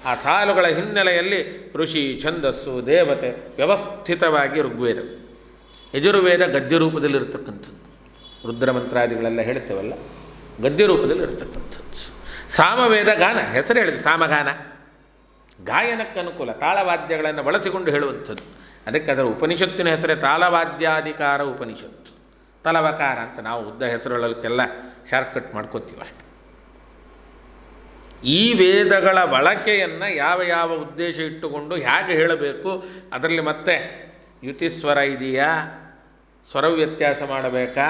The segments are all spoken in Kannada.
ಆ ಸಾಲುಗಳ ಹಿನ್ನೆಲೆಯಲ್ಲಿ ಋಷಿ, ಛಂದಸ್ಸು, ದೇವತೆ ವ್ಯವಸ್ಥಿತವಾಗಿ ಋಗ್ವೇದ. ಯಜುರ್ವೇದ ಗದ್ಯ ರೂಪದಲ್ಲಿರ್ತಕ್ಕಂಥದ್ದು. ರುದ್ರಮಂತ್ರಾದಿಗಳೆಲ್ಲ ಹೇಳ್ತೇವಲ್ಲ, ಗದ್ಯ ರೂಪದಲ್ಲಿ ಇರತಕ್ಕಂಥದ್ದು. ಸಾಮವೇದ ಗಾನ, ಹೆಸರು ಹೇಳಿದ್ರು ಸಾಮಗಾನ, ಗಾಯನಕ್ಕೆ ಅನುಕೂಲ, ತಾಳವಾದ್ಯಗಳನ್ನು ಬಳಸಿಕೊಂಡು ಹೇಳುವಂಥದ್ದು. ಅದಕ್ಕೆ ಅದರ ಉಪನಿಷತ್ತಿನ ಹೆಸರೇ ತಾಳವಾದ್ಯಾಧಿಕಾರ ಉಪನಿಷತ್ತು, ತಲವಕಾರ ಅಂತ. ನಾವು ಉದ್ದ ಹೆಸರುಗಳಕ್ಕೆಲ್ಲ ಶಾರ್ಟ್ಕಟ್ ಮಾಡ್ಕೋತೀವಿ ಅಷ್ಟೆ. ಈ ವೇದಗಳ ಬಳಕೆಯನ್ನು ಯಾವ ಯಾವ ಉದ್ದೇಶ ಇಟ್ಟುಕೊಂಡು ಹೇಗೆ ಹೇಳಬೇಕು, ಅದರಲ್ಲಿ ಮತ್ತೆ ಯುತಿಸ್ವರ ಇದೆಯಾ, ಸ್ವರ ವ್ಯತ್ಯಾಸ ಮಾಡಬೇಕಾ,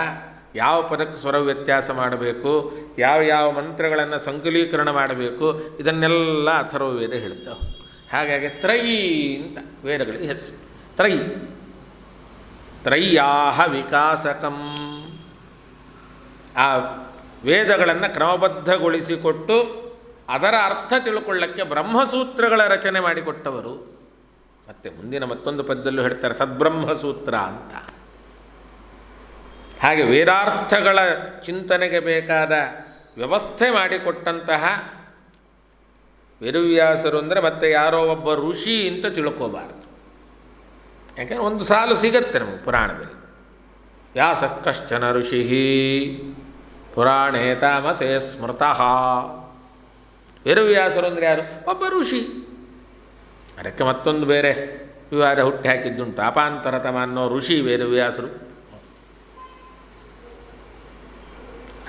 ಯಾವ ಪದಕ್ಕೆ ಸ್ವರ ವ್ಯತ್ಯಾಸ ಮಾಡಬೇಕು, ಯಾವ ಯಾವ ಮಂತ್ರಗಳನ್ನು ಸಂಕಲೀಕರಣ ಮಾಡಬೇಕು, ಇದನ್ನೆಲ್ಲ ಅಥರ್ವವೇದ ಹೇಳ್ತಾವೆ. ಹಾಗಾಗಿ ತ್ರಯಿ ಅಂತ ವೇದಗಳಿಗೆ ಹೆಸರು. ತ್ರಯಿ, ತ್ರಯ್ಯಾಹ ವಿಕಾಸಕಂ. ಆ ವೇದಗಳನ್ನು ಕ್ರಮಬದ್ಧಗೊಳಿಸಿಕೊಟ್ಟು ಅದರ ಅರ್ಥ ತಿಳ್ಕೊಳ್ಳೋಕ್ಕೆ ಬ್ರಹ್ಮಸೂತ್ರಗಳ ರಚನೆ ಮಾಡಿಕೊಟ್ಟವರು. ಮತ್ತು ಮುಂದಿನ ಮತ್ತೊಂದು ಪದ್ಯದಲ್ಲೂ ಹೇಳ್ತಾರೆ ಸದ್ಬ್ರಹ್ಮಸೂತ್ರ ಅಂತ. ಹಾಗೆ ವೇದಾರ್ಥಗಳ ಚಿಂತನೆಗೆ ಬೇಕಾದ ವ್ಯವಸ್ಥೆ ಮಾಡಿಕೊಟ್ಟಂತಹ ವೇದವ್ಯಾಸರು ಅಂದರೆ ಮತ್ತೆ ಯಾರೋ ಒಬ್ಬ ಋಷಿ ಅಂತ ತಿಳ್ಕೋಬಾರ್ದು. ಯಾಕೆಂದರೆ ಒಂದು ಸಾಲು ಸಿಗತ್ತೆ ನಮಗೆ ಪುರಾಣದಲ್ಲಿ, ವ್ಯಾಸ ಕಶ್ಚನ ಋಷಿ ಪುರಾಣೇ ತಾಮಸೇ ಸ್ಮೃತಃ. ವೇದವ್ಯಾಸರು ಅಂದರೆ ಯಾರು? ಒಬ್ಬ ಋಷಿ. ಅದಕ್ಕೆ ಮತ್ತೊಂದು ಬೇರೆ ವಿವಾದ ಹುಟ್ಟಿ ಹಾಕಿದ್ದುಂಟು. ಅಪಾಂತರತಮ ಅನ್ನೋ ಋಷಿ ವೇದವ್ಯಾಸರು.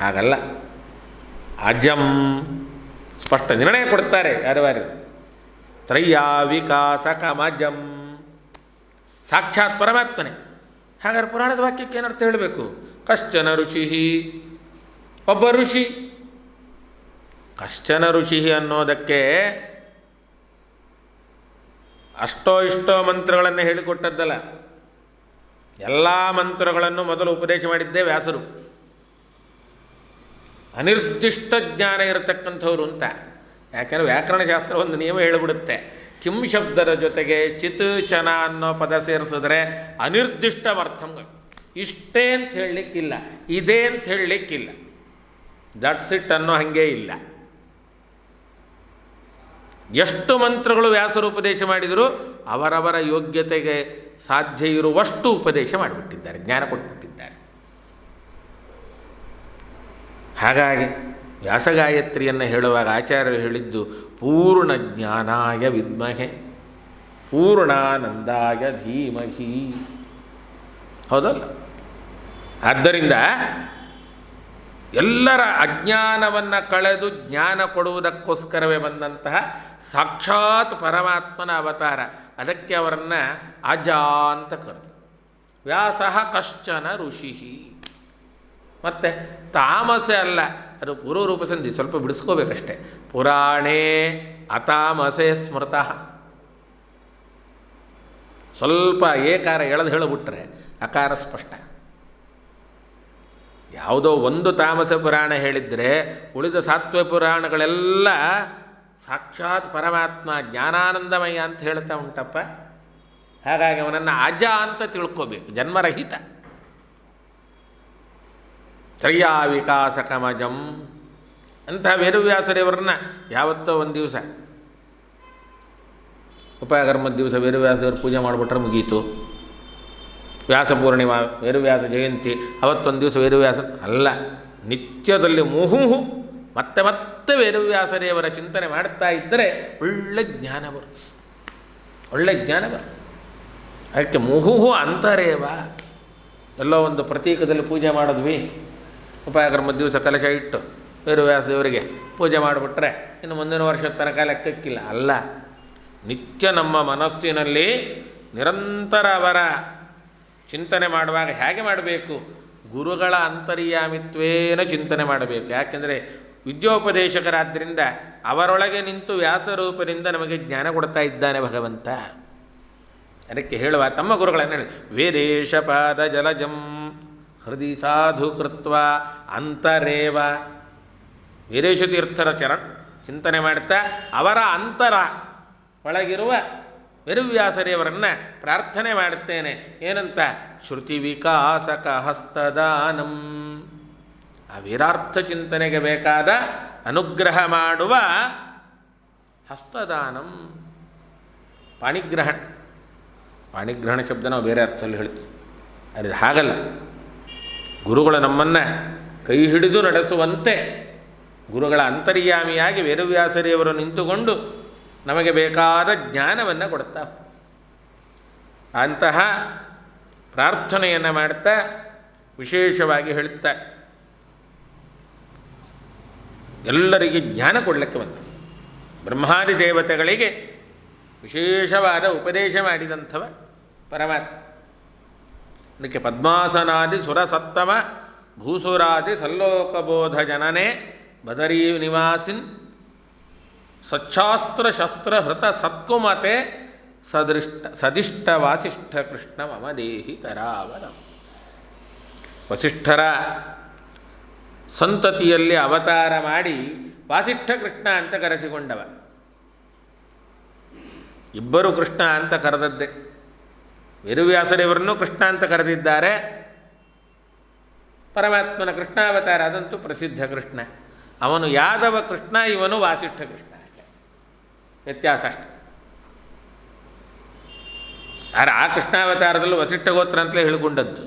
ಹಾಗಲ್ಲ, ಅಜಂ ಸ್ಪಷ್ಟ ನಿರ್ಣಯ ಕೊಡ್ತಾರೆ ಯಾರು ತ್ರಯ್ಯಾ ವಿಕಾಸಕಮಜಂ, ಸಾಕ್ಷಾತ್ ಪರಮಾತ್ಮನೇ. ಹಾಗಾದ್ರೆ ಪುರಾಣದ ವಾಕ್ಯಕ್ಕೆ ಏನರ್ಥ ಹೇಳಬೇಕು? ಕಶ್ಚನ ಋಷಿ, ಒಬ್ಬ ಋಷಿ. ಕಶ್ಚನ ಋಷಿ ಅನ್ನೋದಕ್ಕೆ ಅಷ್ಟೋ ಇಷ್ಟೋ ಮಂತ್ರಗಳನ್ನು ಹೇಳಿಕೊಟ್ಟದ್ದಲ್ಲ, ಎಲ್ಲ ಮಂತ್ರಗಳನ್ನು ಮೊದಲು ಉಪದೇಶ ಮಾಡಿದ್ದೇ ವ್ಯಾಸರು. ಅನಿರ್ದಿಷ್ಟ ಜ್ಞಾನ ಇರತಕ್ಕಂಥವ್ರು ಅಂತ. ಯಾಕೆಂದರೆ ವ್ಯಾಕರಣಶಾಸ್ತ್ರ ಒಂದು ನಿಯಮ ಹೇಳಿಬಿಡುತ್ತೆ, ಕಿಂ ಶಬ್ದದ ಜೊತೆಗೆ ಚಿತ್ ಚನ ಅನ್ನೋ ಪದ ಸೇರಿಸಿದ್ರೆ ಅನಿರ್ದಿಷ್ಟ ಅರ್ಥಗಳು. ಇಷ್ಟೇ ಅಂತ ಹೇಳಲಿಕ್ಕಿಲ್ಲ, ಇದೇ ಅಂತ ಹೇಳಲಿಕ್ಕಿಲ್ಲ, ದಟ್ಸ್ ಇಟ್ ಅನ್ನೋ ಹಾಗೇ ಇಲ್ಲ. ಎಷ್ಟು ಮಂತ್ರಗಳು ವ್ಯಾಸರು ಉಪದೇಶ ಮಾಡಿದರೂ ಅವರವರ ಯೋಗ್ಯತೆಗೆ ಸಾಧ್ಯ ಇರುವಷ್ಟು ಉಪದೇಶ ಮಾಡಿಬಿಟ್ಟಿದ್ದಾರೆ, ಜ್ಞಾನ ಕೊಟ್ಟುಬಿಟ್ಟಿದ್ದಾರೆ. ಹಾಗಾಗಿ ವ್ಯಾಸಗಾಯತ್ರಿಯನ್ನು ಹೇಳುವಾಗ ಆಚಾರ್ಯರು ಹೇಳಿದ್ದು ಪೂರ್ಣ ಜ್ಞಾನಾಯ ವಿದ್ಮಹೆ ಪೂರ್ಣಾನಂದಾಯ ಧೀಮಹಿ. ಹೌದಲ್ಲ? ಆದ್ದರಿಂದ ಎಲ್ಲರ ಅಜ್ಞಾನವನ್ನು ಕಳೆದು ಜ್ಞಾನ ಕೊಡುವುದಕ್ಕೋಸ್ಕರವೇ ಬಂದಂತಹ ಸಾಕ್ಷಾತ್ ಪರಮಾತ್ಮನ ಅವತಾರ. ಅದಕ್ಕೆ ಅವರನ್ನು ಅಜ ಅಂತ ಕರೆದು. ವ್ಯಾಸ ಕಶ್ಚನ ಋಷಿ. ಮತ್ತು ತಾಮಸೆ ಅಲ್ಲ, ಅದು ಪೂರ್ವರೂಪ ಸಂಧಿ, ಸ್ವಲ್ಪ ಬಿಡಿಸ್ಕೋಬೇಕಷ್ಟೆ. ಪುರಾಣೇ ಅತಾಮಸೆ ಸ್ಮೃತಃ. ಸ್ವಲ್ಪ ಏಕಾರ ಎಳೆದು ಹೇಳಿಬಿಟ್ರೆ ಅಕಾರ ಸ್ಪಷ್ಟ. ಯಾವುದೋ ಒಂದು ತಾಮಸ ಪುರಾಣ ಹೇಳಿದರೆ ಉಳಿದ ಸಾತ್ವ ಪುರಾಣಗಳೆಲ್ಲ ಸಾಕ್ಷಾತ್ ಪರಮಾತ್ಮ ಜ್ಞಾನಾನಂದಮಯ ಅಂತ ಹೇಳ್ತಾ ಉಂಟಪ್ಪ. ಹಾಗಾಗಿ ಅವನನ್ನು ಅಜ ಅಂತ ತಿಳ್ಕೋಬೇಕು, ಜನ್ಮರಹಿತ. ತ್ರಯ್ಯಾ ವಿಕಾಸಕಮಜಂ ಅಂಥ ವೇದವ್ಯಾಸದೇವರನ್ನ ಯಾವತ್ತೋ ಒಂದು ದಿವಸ ಉಪಯಕರ್ಮದ ದಿವಸ ವೇದವ್ಯಾಸದೇವರು ಪೂಜೆ ಮಾಡಿಬಿಟ್ರೆ ಮುಗೀತು. ವ್ಯಾಸ ಪೂರ್ಣಿಮಾ, ವೇದವ್ಯಾಸ ಜಯಂತಿ, ಅವತ್ತೊಂದು ದಿವಸ ವೇದವ್ಯಾಸ ಅಲ್ಲ, ನಿತ್ಯದಲ್ಲಿ ಮುಹುಹು ಮತ್ತೆ ಮತ್ತೆ ವೇದವ್ಯಾಸದೇವರ ಚಿಂತನೆ ಮಾಡ್ತಾ ಇದ್ದರೆ ಒಳ್ಳೆ ಜ್ಞಾನ ಬರುತ್ತೆ, ಒಳ್ಳೆ ಜ್ಞಾನ ಬರುತ್ತೆ. ಅದಕ್ಕೆ ಮುಹುಹು ಅಂತರೇವ. ಎಲ್ಲೋ ಒಂದು ಪ್ರತೀಕದಲ್ಲಿ ಪೂಜೆ ಮಾಡಿದ್ವಿ, ಉಪಯಕರ್ಮದ ದಿವಸ ಕಲಶ ಇಟ್ಟು ವೇದವ್ಯಾಸದೇವರಿಗೆ ಪೂಜೆ ಮಾಡಿಬಿಟ್ರೆ ಇನ್ನು ಮುಂದಿನ ವರ್ಷದ ತನಕ ಲೆಕ್ಕಕ್ಕಿಲ್ಲ. ಅಲ್ಲ, ನಿತ್ಯ ನಮ್ಮ ಮನಸ್ಸಿನಲ್ಲಿ ನಿರಂತರ ಅವರ ಚಿಂತನೆ ಮಾಡುವಾಗ ಹೇಗೆ ಮಾಡಬೇಕು? ಗುರುಗಳ ಅಂತರ್ಯಾಮಿತ್ವೇನ ಚಿಂತನೆ ಮಾಡಬೇಕು. ಯಾಕೆಂದರೆ ವಿದ್ಯೋಪದೇಶಕರಾದ್ದರಿಂದ ಅವರೊಳಗೆ ನಿಂತು ವ್ಯಾಸರೂಪದಿಂದ ನಮಗೆ ಜ್ಞಾನ ಕೊಡ್ತಾ ಇದ್ದಾನೆ ಭಗವಂತ. ಅದಕ್ಕೆ ಹೇಳುವ ತಮ್ಮ ಗುರುಗಳನ್ನು ಹೇಳಿ ವೇದೇಶಪಾದ ಜಲಜಂ ಹೃದಯ ಸಾಧು ಕೃತ್ವ ಅಂತರೇವ. ವೀರೇಶ ತೀರ್ಥರ ಚಿಂತನೆ ಮಾಡ್ತಾ ಅವರ ಅಂತರ ಒಳಗಿರುವ ವೇದವ್ಯಾಸದೇವರನ್ನು ಪ್ರಾರ್ಥನೆ ಮಾಡುತ್ತೇನೆ. ಏನಂತ? ಶ್ರುತಿ ವಿಕಾಸಕ ಹಸ್ತದಾನಂ. ಆ ವೀರಾರ್ಥ ಚಿಂತನೆಗೆ ಬೇಕಾದ ಅನುಗ್ರಹ ಮಾಡುವ ಹಸ್ತದಾನಂ ಪಾಣಿಗ್ರಹಣ. ಪಾಣಿಗ್ರಹಣ ಶಬ್ದ ನಾವು ಬೇರೆ ಅರ್ಥದಲ್ಲಿ ಹೇಳ್ತೀವಿ, ಅದು ಹಾಗಲ್ಲ. ಗುರುಗಳು ನಮ್ಮನ್ನು ಕೈ ಹಿಡಿದು ನಡೆಸುವಂತೆ ಗುರುಗಳ ಅಂತರ್ಯಾಮಿಯಾಗಿ ವೇದವ್ಯಾಸರಿಯವರು ನಿಂತುಕೊಂಡು ನಮಗೆ ಬೇಕಾದ ಜ್ಞಾನವನ್ನು ಕೊಡುತ್ತಾ, ಅಂತಹ ಪ್ರಾರ್ಥನೆಯನ್ನು ಮಾಡ್ತಾ ವಿಶೇಷವಾಗಿ ಹೇಳುತ್ತಾ ಎಲ್ಲರಿಗೆ ಜ್ಞಾನ ಕೊಡಲಿಕ್ಕೆ ಬಂತು. ಬ್ರಹ್ಮಾದಿ ದೇವತೆಗಳಿಗೆ ವಿಶೇಷವಾದ ಉಪದೇಶ ಮಾಡಿದಂಥವ ಪರಮಾತ್ಮ. ಅದಕ್ಕೆ ಪದ್ಮಾಸನಾದಿ ಸುರಸತ್ತಮ ಭೂಸುರಾದಿ ಸಲ್ಲೋಕಬೋಧ ಜನನೇ ಬದರೀ ನಿವಾಸಿನ್ ಸಚ್ಛಾಸ್ತ್ರ ಶಸ್ತ್ರ ಹೃತ ಸತ್ಕುಮತೆ ಸದಿಷ್ಟ ವಾಸಿಷ್ಠ ಕೃಷ್ಣ ಮಮ ದೇಹಿ ಕರಾವರ. ವಸಿಷ್ಠರ ಸಂತತಿಯಲ್ಲಿ ಅವತಾರ ಮಾಡಿ ವಾಸಿಷ್ಠ ಕೃಷ್ಣ ಅಂತ ಕರೆಸಿಕೊಂಡವ. ಇಬ್ಬರು ಕೃಷ್ಣ ಅಂತ ಕರೆದದ್ದೇ. ವೇದವ್ಯಾಸದೇವರನ್ನು ಕೃಷ್ಣ ಅಂತ ಕರೆದಿದ್ದಾರೆ. ಪರಮಾತ್ಮನ ಕೃಷ್ಣಾವತಾರ ಅದಂತೂ ಪ್ರಸಿದ್ಧ ಕೃಷ್ಣ. ಅವನು ಯಾದವ ಕೃಷ್ಣ, ಇವನು ವಾಸಿಷ್ಠ ಕೃಷ್ಣ, ಅಷ್ಟೇ ವ್ಯತ್ಯಾಸ ಅಷ್ಟೆ. ಆದರೆ ಆ ಕೃಷ್ಣಾವತಾರದಲ್ಲೂ ವಸಿಷ್ಠ ಗೋತ್ರ ಅಂತಲೇ ಹೇಳಿಕೊಂಡದ್ದು.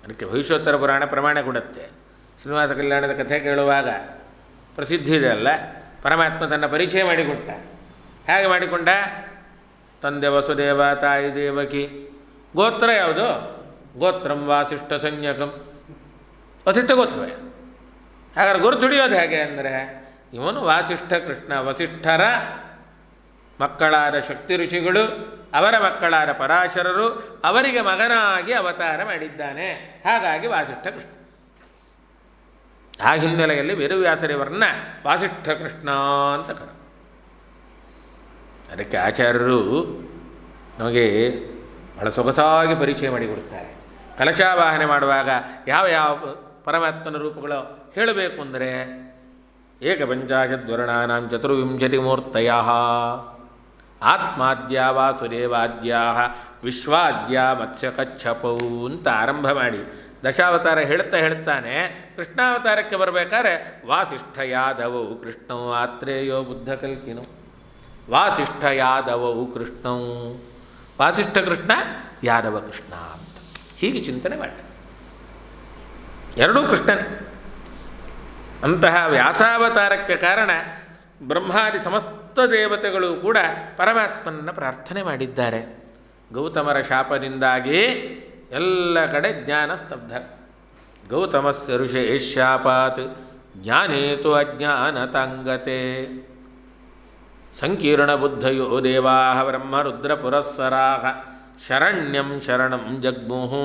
ಅದಕ್ಕೆ ಭವಿಷ್ಯೋತ್ತರ ಪುರಾಣ ಪ್ರಮಾಣ ಕೊಡುತ್ತೆ. ಶ್ರೀನಿವಾಸ ಕಲ್ಯಾಣದ ಕಥೆ ಕೇಳುವಾಗ ಪ್ರಸಿದ್ಧಿ ಇದೆ ಅಲ್ಲ, ಪರಮಾತ್ಮ ತನ್ನ ಪರಿಚಯ ಮಾಡಿಕೊಂಡ. ಹೇಗೆ ಮಾಡಿಕೊಂಡ? ತಂದೆ ವಸುದೇವ, ತಾಯಿ ದೇವಕಿ. ಗೋತ್ರ ಯಾವುದು? ಗೋತ್ರಂ ವಾಸಿಷ್ಠ ಸಂಜ್ಞಕಂ, ವಸಿಷ್ಠ ಗೋತ್ರವೇ. ಹಾಗಾದ್ರೆ ಗುರುತು ಹಿಡಿಯೋದು ಹೇಗೆ ಅಂದರೆ, ಇವನು ವಾಸಿಷ್ಠ ಕೃಷ್ಣ. ವಸಿಷ್ಠರ ಮಕ್ಕಳಾದ ಶಕ್ತಿ ಋಷಿಗಳು, ಅವರ ಮಕ್ಕಳಾದ ಪರಾಶರರು, ಅವರಿಗೆ ಮಗನಾಗಿ ಅವತಾರ ಮಾಡಿದ್ದಾನೆ. ಹಾಗಾಗಿ ವಾಸಿಷ್ಠ ಕೃಷ್ಣ. ಆ ಹಿನ್ನೆಲೆಯಲ್ಲಿ ವೇದವ್ಯಾಸದೇವರನ್ನ ವಾಸಿಷ್ಠ ಕೃಷ್ಣ ಅಂತ ಕರ. ಅದಕ್ಕೆ ಆಚಾರ್ಯರು ನಮಗೆ ಬಹಳ ಸೊಗಸಾಗಿ ಪರಿಚಯ ಮಾಡಿಕೊಡ್ತಾರೆ. ಕಲಶಾವಾಹನೆ ಮಾಡುವಾಗ ಯಾವ ಯಾವ ಪರಮಾತ್ಮನ ರೂಪಗಳು ಹೇಳಬೇಕು ಅಂದರೆ, ಏಕಪಂಚಾಶದ್ವರ್ಣಾನಾಂ ಚತುರ್ವಿಂಶತಿ ಮೂರ್ತಯ ಆತ್ಮಾದ್ಯ ವಾಸುದೇವಾದ್ಯ ವಿಶ್ವಾದ್ಯ ಮತ್ಸ್ಯಕಚ್ಛಪೌ ಅಂತ ಆರಂಭ ಮಾಡಿ ದಶಾವತಾರ ಹೇಳ್ತಾನೆ. ಕೃಷ್ಣಾವತಾರಕ್ಕೆ ಬರಬೇಕಾದ್ರೆ ವಾಸಿಷ್ಠ ಯಾದವೌ ಕೃಷ್ಣೌ ಆತ್ರೇಯೋ ಬುದ್ಧ ಕಲ್ಕಿನೋ. ವಾಸಿಷ್ಠ ಯಾದವೌ ಕೃಷ್ಣೌ, ವಾಸಿಷ್ಠ ಕೃಷ್ಣ, ಯಾದವ ಕೃಷ್ಣ ಅಂತ ಹೀಗೆ ಚಿಂತನೆ ಮಾಡಿ. ಎರಡೂ ಕೃಷ್ಣನೇ. ಅಂತಹ ವ್ಯಾಸಾವತಾರಕ್ಕೆ ಕಾರಣ ಬ್ರಹ್ಮಾದಿ ಸಮಸ್ತ ದೇವತೆಗಳು ಕೂಡ ಪರಮಾತ್ಮನನ್ನು ಪ್ರಾರ್ಥನೆ ಮಾಡಿದ್ದಾರೆ. ಗೌತಮರ ಶಾಪದಿಂದಾಗಿ ಎಲ್ಲ ಕಡೆ ಜ್ಞಾನ ಸ್ತಬ್ಧ. ಗೌತಮಸ್ಯ ಋಷೇ ಶಾಪಾತ್ ಜ್ಞಾನೇತು ಅಜ್ಞಾನತಾಂಗತೆ. ಸಂಕೀರ್ಣ ಬುದ್ಧಯೋ ದೇವಾ ಬ್ರಹ್ಮರುದ್ರ ಪುರಸ್ಸರಾಹ ಶರಣ್ಯಂ ಶರಣಂ ಜಗ್ಮುಹು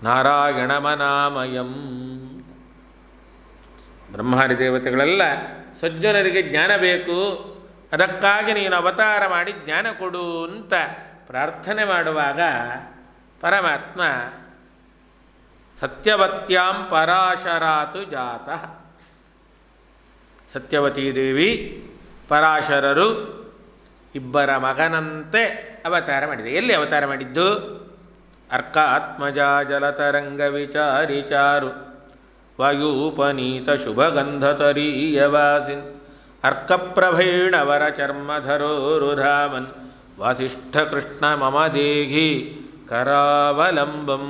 ನಾರಾಯಣಮನಾಮಯಂ. ಬ್ರಹ್ಮಾದಿ ದೇವತೆಗಳೆಲ್ಲ ಸಜ್ಜನರಿಗೆ ಜ್ಞಾನ ಬೇಕು, ಅದಕ್ಕಾಗಿ ನೀನು ಅವತಾರ ಮಾಡಿ ಜ್ಞಾನ ಕೊಡು ಅಂತ ಪ್ರಾರ್ಥನೆ ಮಾಡುವಾಗ ಪರಮಾತ್ಮ ಸತ್ಯವತ್ಯಾಂ ಪರಾಶರಾತು ಜಾತಃ. ಸತ್ಯವತೀ ದೇವಿ ಪರಾಶರರು ಇಬ್ಬರ ಮಗನಂತೆ ಅವತಾರ ಮಾಡಿದೆ. ಎಲ್ಲಿ ಅವತಾರ ಮಾಡಿದ್ದು? ಅರ್ಕ ಆತ್ಮಜ ಜಲತರಂಗ ವಿಚಾರಿಚಾರು ವಾಯೂಪನೀತ ಶುಭಗಂಧತರೀಯವಾಸಿನ್ ಅರ್ಕಪ್ರಭೈಣವರ ಚರ್ಮಧರೋರುಧಾಮನ್ ವಾಸಿಷ್ಠ ಕೃಷ್ಣ ಮಮ ದೇಹಿ ಕರಾವಲಂಬಂ.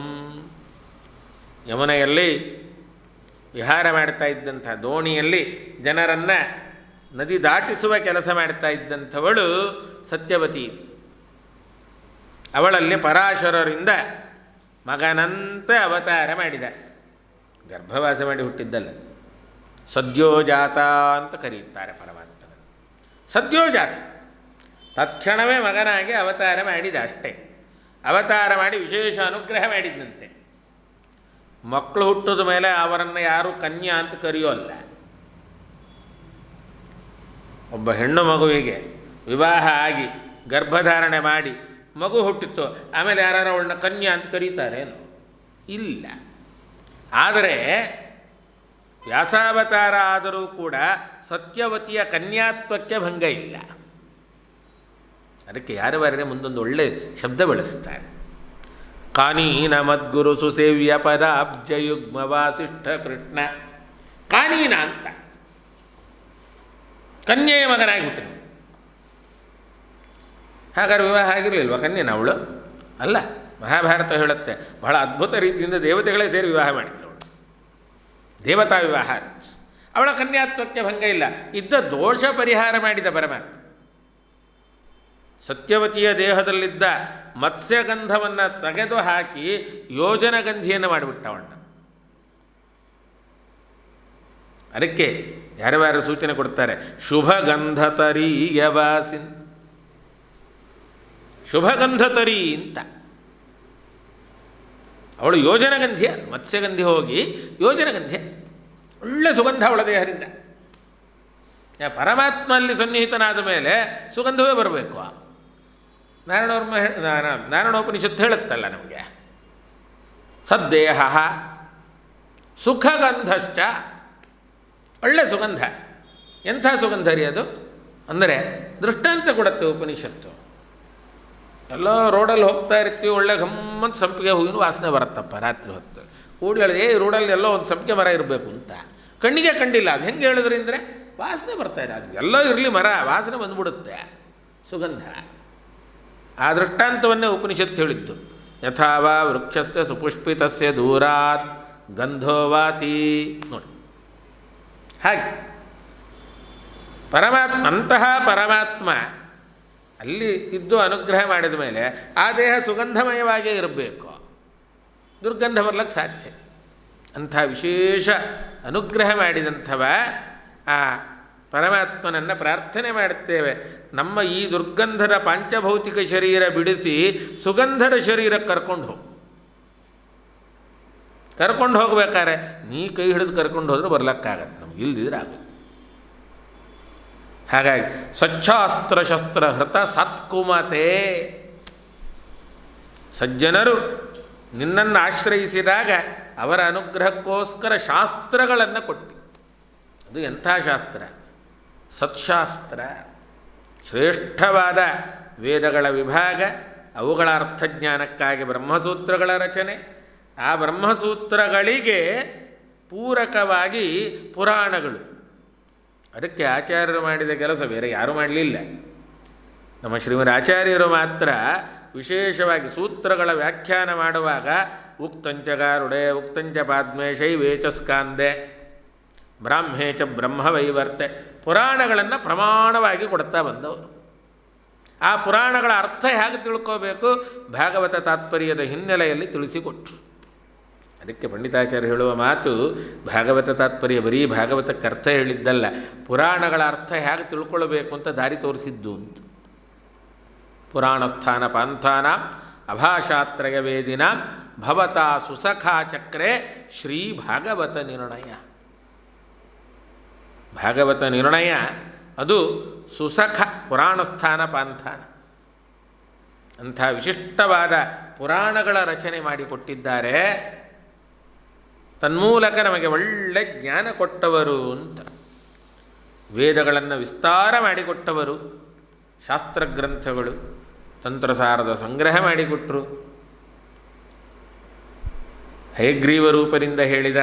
ಯಮುನೆಯಲ್ಲಿ ವಿಹಾರ ಮಾಡ್ತಾ ಇದ್ದಂಥ ದೋಣಿಯಲ್ಲಿ ಜನರನ್ನು ನದಿ ದಾಟಿಸುವ ಕೆಲಸ ಮಾಡ್ತಾ ಇದ್ದಂಥವಳು ಸತ್ಯವತಿ. ಅವಳಲ್ಲಿ ಪರಾಶರರಿಂದ ಮಗನಂತೆ ಅವತಾರ ಮಾಡಿದ. ಗರ್ಭವಾಸ ಮಾಡಿ ಹುಟ್ಟಿದ್ದಲ್ಲ, ಸದ್ಯೋಜಾತ ಅಂತ ಕರೆಯುತ್ತಾರೆ ಪರಮಾತ್ಮನ. ಸದ್ಯೋಜಾತ, ತತ್ಕ್ಷಣವೇ ಮಗನಾಗಿ ಅವತಾರ ಮಾಡಿದ ಅಷ್ಟೇ. ಅವತಾರ ಮಾಡಿ ವಿಶೇಷ ಅನುಗ್ರಹ ಮಾಡಿದ್ದಂತೆ. ಮಕ್ಕಳು ಹುಟ್ಟಿದ ಮೇಲೆ ಅವರನ್ನು ಯಾರೂ ಕನ್ಯಾ ಅಂತ ಕರೆಯೋಲ್ಲ. ಒಬ್ಬ ಹೆಣ್ಣು ಮಗುವಿಗೆ ವಿವಾಹ ಆಗಿ ಗರ್ಭಧಾರಣೆ ಮಾಡಿ ಮಗು ಹುಟ್ಟಿತ್ತು, ಆಮೇಲೆ ಯಾರು ಅವಳನ್ನ ಕನ್ಯಾ ಅಂತ ಕರೀತಾರೇನು? ಇಲ್ಲ. ಆದರೆ ವ್ಯಾಸಾವತಾರ ಆದರೂ ಕೂಡ ಸತ್ಯವತಿಯ ಕನ್ಯಾತ್ವಕ್ಕೆ ಭಂಗ ಇಲ್ಲ. ಅದಕ್ಕೆ ಯಾರು ಬಾರೇ ಮುಂದೊಂದು ಒಳ್ಳೆ ಶಬ್ದ ಬಳಸ್ತಾರೆ. ಕಾನೀನ ಮದ್ಗುರು ಸುಸೇವ್ಯ ಪದಾಬ್ಜಯುಗ್ಮ ವಾಸಿಷ್ಠ ಕೃಷ್ಣ. ಕಾನೀನ ಅಂತ ಕನ್ಯೆಯ ಮಗನಾಗಿ ಹುಟ್ಟಿದ. ಹಾಗಾದ್ರೆ ವಿವಾಹ ಆಗಿರಲಿಲ್ವ ಕನ್ಯೆನವಳು? ಅಲ್ಲ, ಮಹಾಭಾರತ ಹೇಳುತ್ತೆ ಬಹಳ ಅದ್ಭುತ ರೀತಿಯಿಂದ ದೇವತೆಗಳೇ ಸೇರಿ ವಿವಾಹ ಮಾಡಿದ್ರು ಅವಳು. ದೇವತಾ ವಿವಾಹ. ಅವಳ ಕನ್ಯಾತ್ವಕ್ಕೆ ಭಂಗ ಇಲ್ಲ. ಇದ್ದ ದೋಷ ಪರಿಹಾರ ಮಾಡಿದ ಪರಮಾತ್ಮ. ಸತ್ಯವತಿಯ ದೇಹದಲ್ಲಿದ್ದ ಮತ್ಸ್ಯಗಂಧವನ್ನು ತೆಗೆದು ಹಾಕಿ ಯೋಜನಗಂಧಿಯನ್ನು ಮಾಡಿಬಿಟ್ಟ ಅವಳನ್ನ. ಅದಕ್ಕೆ ಯಾರು ಸೂಚನೆ ಕೊಡ್ತಾರೆ, ಶುಭಗಂಧತರೀಯವಾಸಿನ್, ಶುಭಗಂಧತರಿ ಅಂತ. ಅವಳು ಯೋಜನಗಂಧಿಯ, ಮತ್ಸ್ಯಗಂಧಿ ಹೋಗಿ ಯೋಜನಗಂಧಿಯ, ಒಳ್ಳೆ ಸುಗಂಧ ಅವಳ ದೇಹದಿಂದ. ಪರಮಾತ್ಮ ಅಲ್ಲಿ ಸನ್ನಿಹಿತನಾದ ಮೇಲೆ ಸುಗಂಧವೇ ಬರಬೇಕು. ನಾರಾಯಣೋಪನಿಷತ್ತು ಹೇಳುತ್ತಲ್ಲ ನಮಗೆ, ಸದ್ದೇಹ ಸುಖಗಂಧಶ್ಚ, ಒಳ್ಳೆ ಸುಗಂಧ. ಎಂಥ ಸುಗಂಧ ರೀ ಅದು ಅಂದರೆ ದೃಷ್ಟಾಂತ ಕೊಡುತ್ತೆ ಉಪನಿಷತ್ತು. ಎಲ್ಲೋ ರೋಡಲ್ಲಿ ಹೋಗ್ತಾ ಇರ್ತೀವಿ, ಒಳ್ಳೆ ಗಮ್ಮಂತ ಸಂಪಿಗೆ ಹೂವಿನ ವಾಸನೆ ಬರುತ್ತಪ್ಪ ರಾತ್ರಿ ಹೊತ್ತು. ಕೂಡಲೇ ರೋಡಲ್ಲಿ ಎಲ್ಲೋ ಒಂದು ಸಂಪಿಗೆ ಮರ ಇರಬೇಕು ಅಂತ ಕಣ್ಣಿಗೆ ಕಂಡಿಲ್ಲ. ಅದು ಹೆಂಗೆ ಹೇಳಿದ್ರಿ ಅಂದರೆ ವಾಸನೆ ಬರ್ತಾಯಿದೆ. ಅದು ಎಲ್ಲೋ ಇರಲಿ ಮರ, ವಾಸನೆ ಬಂದ್ಬಿಡುತ್ತೆ, ಸುಗಂಧ. ಆ ದೃಷ್ಟಾಂತವನ್ನೇ ಉಪನಿಷತ್ತು ಹೇಳಿದ್ದು. ಯಥಾವಾ ವೃಕ್ಷಸ್ಯ ಸುಪುಷ್ಪಿತಸ್ಯ ದೂರಾತ್ ಗಂಧೋವಾತಿ. ನೋಡಿ, ಹಾಗೆ ಅಂತಹ ಪರಮಾತ್ಮ ಅಲ್ಲಿ ಇದ್ದು ಅನುಗ್ರಹ ಮಾಡಿದ ಮೇಲೆ ಆ ದೇಹ ಸುಗಂಧಮಯವಾಗೇ ಇರಬೇಕು, ದುರ್ಗಂಧ ಬರ್ಲಿಕ್ಕೆ ಸಾಧ್ಯ. ಅಂಥ ವಿಶೇಷ ಅನುಗ್ರಹ ಮಾಡಿದಂಥವ ಆ ಪರಮಾತ್ಮನನ್ನು ಪ್ರಾರ್ಥನೆ ಮಾಡುತ್ತೇವೆ. ನಮ್ಮ ಈ ದುರ್ಗಂಧದ ಪಾಂಚಭೌತಿಕ ಶರೀರ ಬಿಡಿಸಿ ಸುಗಂಧದ ಶರೀರಕ್ಕೆ ಕರ್ಕೊಂಡು ಹೋಗ್ಬೇಕಾರೆ ನೀ ಕೈ ಹಿಡಿದು ಕರ್ಕೊಂಡು ಹೋದ್ರೆ ಬರ್ಲಕ್ಕಾಗತ್ತೆ, ನಮ್ಗೆ ಇಲ್ದಿದ್ರೆ ಆಗುತ್ತೆ. ಹಾಗಾಗಿ ಸ್ವಚ್ಛಾಸ್ತ್ರ ಶಸ್ತ್ರ ಹೃತ ಸತ್ಕುಮತೆ. ಸಜ್ಜನರು ನಿನ್ನನ್ನು ಆಶ್ರಯಿಸಿದಾಗ ಅವರ ಅನುಗ್ರಹಕ್ಕೋಸ್ಕರ ಶಾಸ್ತ್ರಗಳನ್ನು ಕೊಟ್ಟು. ಅದು ಎಂಥ ಶಾಸ್ತ್ರ? ಸತ್ಶಾಸ್ತ್ರ. ಶ್ರೇಷ್ಠವಾದ ವೇದಗಳ ವಿಭಾಗ, ಅವುಗಳ ಅರ್ಥಜ್ಞಾನಕ್ಕಾಗಿ ಬ್ರಹ್ಮಸೂತ್ರಗಳ ರಚನೆ, ಆ ಬ್ರಹ್ಮಸೂತ್ರಗಳಿಗೆ ಪೂರಕವಾಗಿ ಪುರಾಣಗಳು. ಅದಕ್ಕೆ ಆಚಾರ್ಯರು ಮಾಡಿದ ಕೆಲಸ ಬೇರೆ ಯಾರೂ ಮಾಡಲಿಲ್ಲ. ನಮ್ಮ ಶ್ರೀಮದ್ ಆಚಾರ್ಯರು ಮಾತ್ರ ವಿಶೇಷವಾಗಿ ಸೂತ್ರಗಳ ವ್ಯಾಖ್ಯಾನ ಮಾಡುವಾಗ ಉಕ್ತಂಚ ಗಾರುಡೆ ಉಕ್ತಂಚ ಪಾದ್ಮೇ ಶೈವೇಚ ಸ್ಕಾಂದೆ ಬ್ರಾಹ್ಮೇಚ ಬ್ರಹ್ಮವೈವರ್ತೆ, ಪುರಾಣಗಳನ್ನು ಪ್ರಮಾಣವಾಗಿ ಕೊಡ್ತಾ ಬಂದವರು. ಆ ಪುರಾಣಗಳ ಅರ್ಥ ಹೇಗೆ ತಿಳ್ಕೋಬೇಕು ಭಾಗವತ ತಾತ್ಪರ್ಯದ ಹಿನ್ನೆಲೆಯಲ್ಲಿ ತಿಳಿಸಿಕೊಟ್ರು. ಅದಕ್ಕೆ ಪಂಡಿತಾಚಾರ್ಯ ಹೇಳುವ ಮಾತು, ಭಾಗವತ ತಾತ್ಪರ್ಯ ಬರೀ ಭಾಗವತಕ್ಕೆ ಅರ್ಥ ಹೇಳಿದ್ದಲ್ಲ, ಪುರಾಣಗಳ ಅರ್ಥ ಹೇಗೆ ತಿಳ್ಕೊಳ್ಬೇಕು ಅಂತ ದಾರಿ ತೋರಿಸಿದ್ದು ಅಂತ. ಪುರಾಣಸ್ಥಾನ ಪಾಂಥಾನ ಅಭಾಷಾತ್ರಯ ವೇದಿನ ಭವತಾ ಸುಸಖಾ ಚಕ್ರೆ ಶ್ರೀ ಭಾಗವತ ನಿರ್ಣಯ. ಭಾಗವತ ನಿರ್ಣಯ ಅದು ಸುಸಖ ಪುರಾಣಸ್ಥಾನ ಪಾಂಥಾನ. ಅಂಥ ವಿಶಿಷ್ಟವಾದ ಪುರಾಣಗಳ ರಚನೆ ಮಾಡಿಕೊಟ್ಟಿದ್ದಾರೆ. ತನ್ಮೂಲಕ ನಮಗೆ ಒಳ್ಳೆ ಜ್ಞಾನ ಕೊಟ್ಟವರು ಅಂತ. ವೇದಗಳನ್ನು ವಿಸ್ತಾರ ಮಾಡಿಕೊಟ್ಟವರು, ಶಾಸ್ತ್ರಗ್ರಂಥಗಳು, ತಂತ್ರಸಾರದ ಸಂಗ್ರಹ ಮಾಡಿಕೊಟ್ಟರು. ಹಯಗ್ರೀವ ರೂಪದಿಂದ ಹೇಳಿದ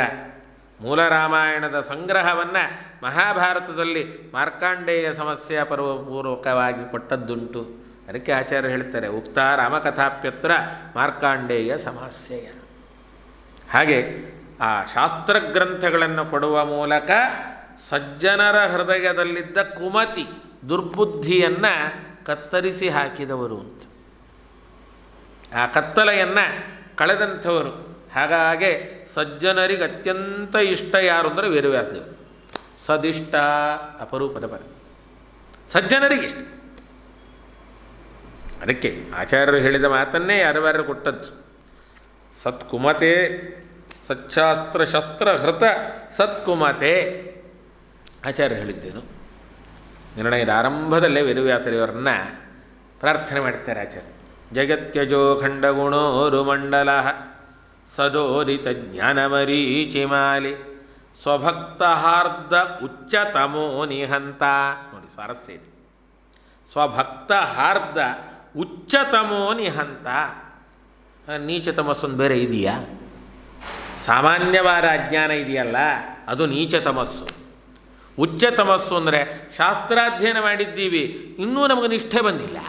ಮೂಲ ರಾಮಾಯಣದ ಸಂಗ್ರಹವನ್ನು ಮಹಾಭಾರತದಲ್ಲಿ ಮಾರ್ಕಾಂಡೇಯ ಸಮಸ್ಯೆ ಪೂರ್ವಕವಾಗಿ ಕೊಟ್ಟದ್ದುಂಟು. ಅದಕ್ಕೆ ಆಚಾರ್ಯರು ಹೇಳ್ತಾರೆ, ಉಕ್ತ ರಾಮಕಥಾಪ್ಯತ್ರ ಮಾರ್ಕಾಂಡೇಯ ಸಮಸ್ಯೆಯ. ಹಾಗೆ ಆ ಶಾಸ್ತ್ರಗ್ರಂಥಗಳನ್ನು ಕೊಡುವ ಮೂಲಕ ಸಜ್ಜನರ ಹೃದಯದಲ್ಲಿದ್ದ ಕುಮತಿ ದುರ್ಬುದ್ಧಿಯನ್ನು ಕತ್ತರಿಸಿ ಹಾಕಿದವರು ಅಂತ. ಆ ಕತ್ತಲೆಯನ್ನು ಕಳೆದಂಥವರು. ಹಾಗಾಗಿ ಸಜ್ಜನರಿಗೆ ಅತ್ಯಂತ ಇಷ್ಟ ಯಾರು ಅಂದರೆ ವೇದವ್ಯಾಸದೇವರು. ಸದಿಷ್ಟ ಅಪರೂಪದ ಪದ, ಸಜ್ಜನರಿಗೆ ಇಷ್ಟ. ಅದಕ್ಕೆ ಆಚಾರ್ಯರು ಹೇಳಿದ ಮಾತನ್ನೇ ಯಾರು ಕೊಟ್ಟದ್ದು. ಸತ್ಕುಮತೆ, ಸಚ್ಚಾಸ್ತ್ರ ಶಸ್ತ್ರ ಹೃತ ಸತ್ಕುಮತೆ ಆಚಾರ್ಯರು ಹೇಳಿದ್ದೇನು. ನಿರ್ಣಯದ ಆರಂಭದಲ್ಲೇ ವೇದವ್ಯಾಸದೇವರನ್ನು ಪ್ರಾರ್ಥನೆ ಮಾಡ್ತಾರೆ ಆಚಾರ್ಯ. ಜಗತ್ಯಜೋ ಖಂಡಗುಣೋರು ಮಂಡಲ ಸದೋದಿತ ಜ್ಞಾನಮರೀಚಿಮಾಲಿ ಸ್ವಭಕ್ತಹಾರ್ದ ಉಚ್ಚತಮೋ ನಿಹಂತ. ನೋಡಿ ಸ್ವಾರಸ್ಯ ಇದೆ. ಸ್ವಭಕ್ತಹಾರ್ದ ಉಚ್ಚತಮೋ ನಿಹಂತ. ನೀಚತಮಸ್ಸೊಂದು ಬೇರೆ ಇದೆಯಾ? ಸಾಮಾನ್ಯವಾದ ಅಜ್ಞಾನ ಇದೆಯಲ್ಲ, ಅದು ನೀಚತಮಸ್ಸು. ಉಚ್ಚತಮಸ್ಸು ಅಂದರೆ ಶಾಸ್ತ್ರಾಧ್ಯಯನ ಮಾಡಿದ್ದೀವಿ, ಇನ್ನೂ ನಮಗೆ ನಿಷ್ಠೆ ಬಂದಿಲ್ಲ,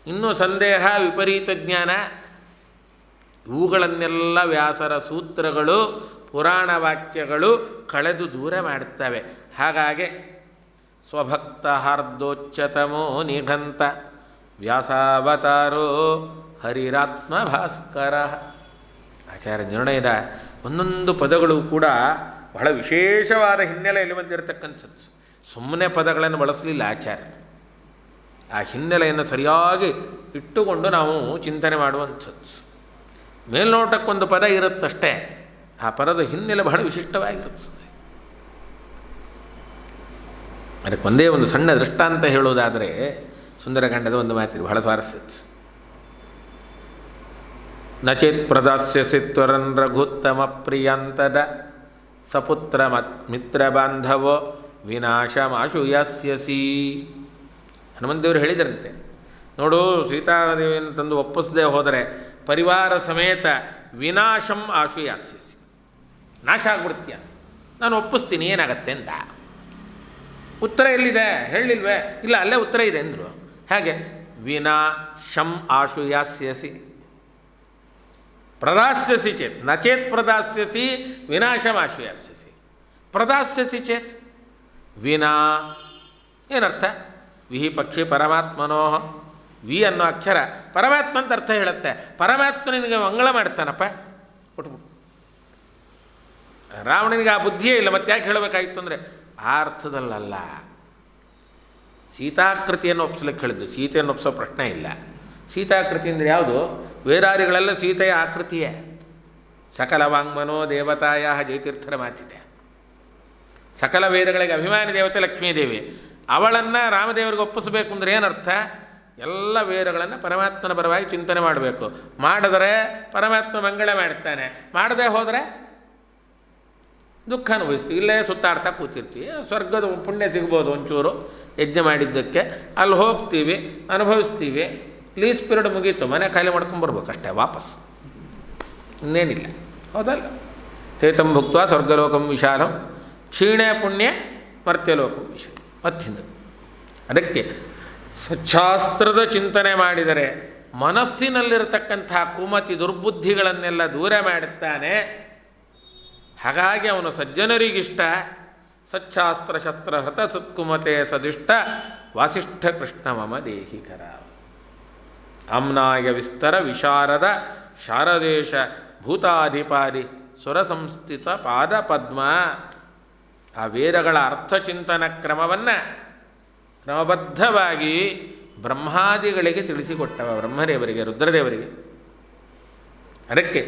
ಇನ್ನೂ ಸಂದೇಹ, ವಿಪರೀತ ಜ್ಞಾನ, ಇವುಗಳನ್ನೆಲ್ಲ ವ್ಯಾಸರ ಸೂತ್ರಗಳು, ಪುರಾಣ ವಾಕ್ಯಗಳು ಕಳೆದು ದೂರ ಮಾಡುತ್ತವೆ. ಹಾಗಾಗಿ ಸ್ವಭಕ್ತ ಹಾರ್ದೋಚ್ಚತಮೋ ನಿಘಂತ ವ್ಯಾಸಾವತಾರೋ ಹರಿರಾತ್ಮ ಭಾಸ್ಕರ. ಆಚಾರ್ಯ ನಿರ್ಣಯದ ಒಂದೊಂದು ಪದಗಳು ಕೂಡ ಬಹಳ ವಿಶೇಷವಾದ ಹಿನ್ನೆಲೆಯಲ್ಲಿ ಬಂದಿರತಕ್ಕಂಥದ್ದು. ಸುಮ್ಮನೆ ಪದಗಳನ್ನು ಬಳಸಲಿಲ್ಲ ಆಚಾರ್ಯ. ಆ ಹಿನ್ನೆಲೆಯನ್ನು ಸರಿಯಾಗಿ ಇಟ್ಟುಕೊಂಡು ನಾವು ಚಿಂತನೆ ಮಾಡುವಂಥದ್ದು. ಮೇಲ್ನೋಟಕ್ಕೊಂದು ಪದ ಇರುತ್ತಷ್ಟೇ, ಆ ಪದದ ಹಿನ್ನೆಲೆ ಬಹಳ ವಿಶಿಷ್ಟವಾಗಿರುತ್ತದೆ. ಅದಕ್ಕೆ ಒಂದೇ ಒಂದು ಸಣ್ಣ ದೃಷ್ಟಾಂತ ಹೇಳುವುದಾದರೆ ಸುಂದರಕಾಂಡದ ಒಂದು ಮಾತಿದೆ, ಬಹಳ ಸ್ವಾರಸ್ಯ. ನಚೇತ್ ಪ್ರದಾಸ್ಯಸಿ ತ್ವರನ್ ರಘುತ್ತಮ ಪ್ರಿಯಾಂತದ ಸಪುತ್ರ ಮಿತ್ರ ಬಾಂಧವೋ ವಿನಾಶಮಾಶು ಯಾಸ್ಯಸಿ. ಹನುಮಂತೇವರು ಹೇಳಿದರಂತೆ, ನೋಡು, ಸೀತಾದೇವಿಯನ್ನು ತಂದು ಒಪ್ಪಿಸದೆ ಹೋದರೆ ಪರಿವಾರ ಸಮೇತ ವಿನಾಶಂ ಆಶು ಯಾಸ್ಯಸಿ, ನಾಶ ಆಗ್ಬಿಡ್ತೀಯ, ನಾನು ಒಪ್ಪಿಸ್ತೀನಿ, ಏನಾಗತ್ತೆ ಅಂತ. ಉತ್ತರ ಎಲ್ಲಿದೆ ಹೇಳಿಲ್ವೇ? ಇಲ್ಲ, ಅಲ್ಲೇ ಉತ್ತರ ಇದೆ ಅಂದರು. ಹಾಗೆ ವಿನಾಶಂ ಆಶು ಯಾಸ್ಯಸಿ ಪ್ರದಾಸ್ಯಸಿ ಚೇತ್, ನ ಚೇತ್ ಪ್ರದಾಸ್ಯಸಿ ವಿನಾಶಮಾಶು ಯಾಸ್ಯಸಿ. ಪ್ರದಾಸ್ಯಸಿ ಚೇತ್ ವಿನಾ ಏನರ್ಥ? ವಿಹಿ ಪಕ್ಷಿ ಪರಮಾತ್ಮನೋ, ವಿ ಅನ್ನೋ ಅಕ್ಷರ ಪರಮಾತ್ಮ ಅಂತ ಅರ್ಥ ಹೇಳುತ್ತೆ. ಪರಮಾತ್ಮ ನಿನಗೆ ಮಂಗಳ ಮಾಡ್ತಾನಪ್ಪ, ಕೊಟ್ಬಿಟ್ಟು. ರಾವಣನಿಗೆ ಆ ಬುದ್ಧಿಯೇ ಇಲ್ಲ, ಮತ್ತೆ ಯಾಕೆ ಹೇಳಬೇಕಾಗಿತ್ತು ಅಂದರೆ ಆ ಅರ್ಥದಲ್ಲಲ್ಲ. ಸೀತಾಕೃತಿಯನ್ನು ಒಪ್ಪಿಸ್ಲಿಕ್ಕೆ ಹೇಳಿದ್ದು, ಸೀತೆಯನ್ನು ಒಪ್ಪಿಸೋ ಪ್ರಶ್ನೆ ಇಲ್ಲ. ಸೀತಾಕೃತಿ ಅಂದರೆ ಯಾವುದು? ವೇದಾದಿಗಳೆಲ್ಲ ಸೀತೆಯ ಆಕೃತಿಯೇ. ಸಕಲ ವಾಂಗ್ಮನೋ ದೇವತಾಯ ಜಯತೀರ್ಥರ ಮಾತಿದೆ. ಸಕಲ ವೇದಗಳಿಗೆ ಅಭಿಮಾನಿ ದೇವತೆ ಲಕ್ಷ್ಮೀದೇವಿ, ಅವಳನ್ನು ರಾಮದೇವರಿಗೆ ಒಪ್ಪಿಸಬೇಕು ಅಂದರೆ ಏನರ್ಥ? ಎಲ್ಲ ವೇದಗಳನ್ನು ಪರಮಾತ್ಮನ ಪರವಾಗಿ ಚಿಂತನೆ ಮಾಡಬೇಕು. ಮಾಡಿದರೆ ಪರಮಾತ್ಮ ಮಂಗಳ ಮಾಡ್ತಾನೆ, ಮಾಡದೆ ಹೋದರೆ ದುಃಖ ಅನುಭವಿಸ್ತೀವಿ. ಇಲ್ಲೇ ಸುತ್ತಾಡ್ತಾ ಕೂತಿರ್ತೀವಿ. ಸ್ವರ್ಗದ ಪುಣ್ಯ ಸಿಗ್ಬೋದು ಒಂಚೂರು ಯಜ್ಞ ಮಾಡಿದ್ದಕ್ಕೆ, ಅಲ್ಲಿ ಹೋಗ್ತೀವಿ, ಅನುಭವಿಸ್ತೀವಿ. ಲೀಸ್ ಪೀರಿಯಡ್ ಮುಗೀತು, ಮನೆ ಖಾಲಿ ಮಾಡ್ಕೊಂಬರ್ಬೇಕು ಅಷ್ಟೇ, ವಾಪಸ್, ಇನ್ನೇನಿಲ್ಲ. ಹೌದಲ್ಲ? ತೇತಂ ಭುಕ್ತ ಸ್ವರ್ಗಲೋಕಂ ವಿಶಾಲಂ ಕ್ಷೀಣೆ ಪುಣ್ಯ ಮರ್ತ್ಯಲೋಕಂ ವಿಶಾಲ. ಮತ್ತಿಂದು ಅದಕ್ಕೆ ಸಚ್ಚಾಸ್ತ್ರದ ಚಿಂತನೆ ಮಾಡಿದರೆ ಮನಸ್ಸಿನಲ್ಲಿರತಕ್ಕಂಥ ಕುಮತಿ ದುರ್ಬುದ್ಧಿಗಳನ್ನೆಲ್ಲ ದೂರ ಮಾಡುತ್ತಾನೆ. ಹಾಗಾಗಿ ಅವನು ಸಜ್ಜನರಿಗಿಷ್ಟ. ಸಚ್ಚಾಸ್ತ್ರ ಶಸ್ತ್ರ ಹೃತ ಸತ್ಕುಮತೆ ಸದಿಷ್ಟ ವಾಸಿಷ್ಠ ಕೃಷ್ಣ ಮಮ ದೇಹಿಕರ. ಆಮ್ನಾಯ ವಿಸ್ತರ ವಿಶಾರದ ಶಾರದೇಶ ಭೂತಾಧಿಪಾರಿ ಸುರ ಸಂಸ್ಥಿತ ಪಾದ ಪದ್ಮ. ಆ ವೇದಗಳ ಅರ್ಥಚಿಂತನ ಕ್ರಮವನ್ನು ಕ್ರಮಬದ್ಧವಾಗಿ ಬ್ರಹ್ಮಾದಿಗಳಿಗೆ ತಿಳಿಸಿಕೊಟ್ಟವ, ಬ್ರಹ್ಮದೇವರಿಗೆ, ರುದ್ರದೇವರಿಗೆ. ಅದಕ್ಕೆ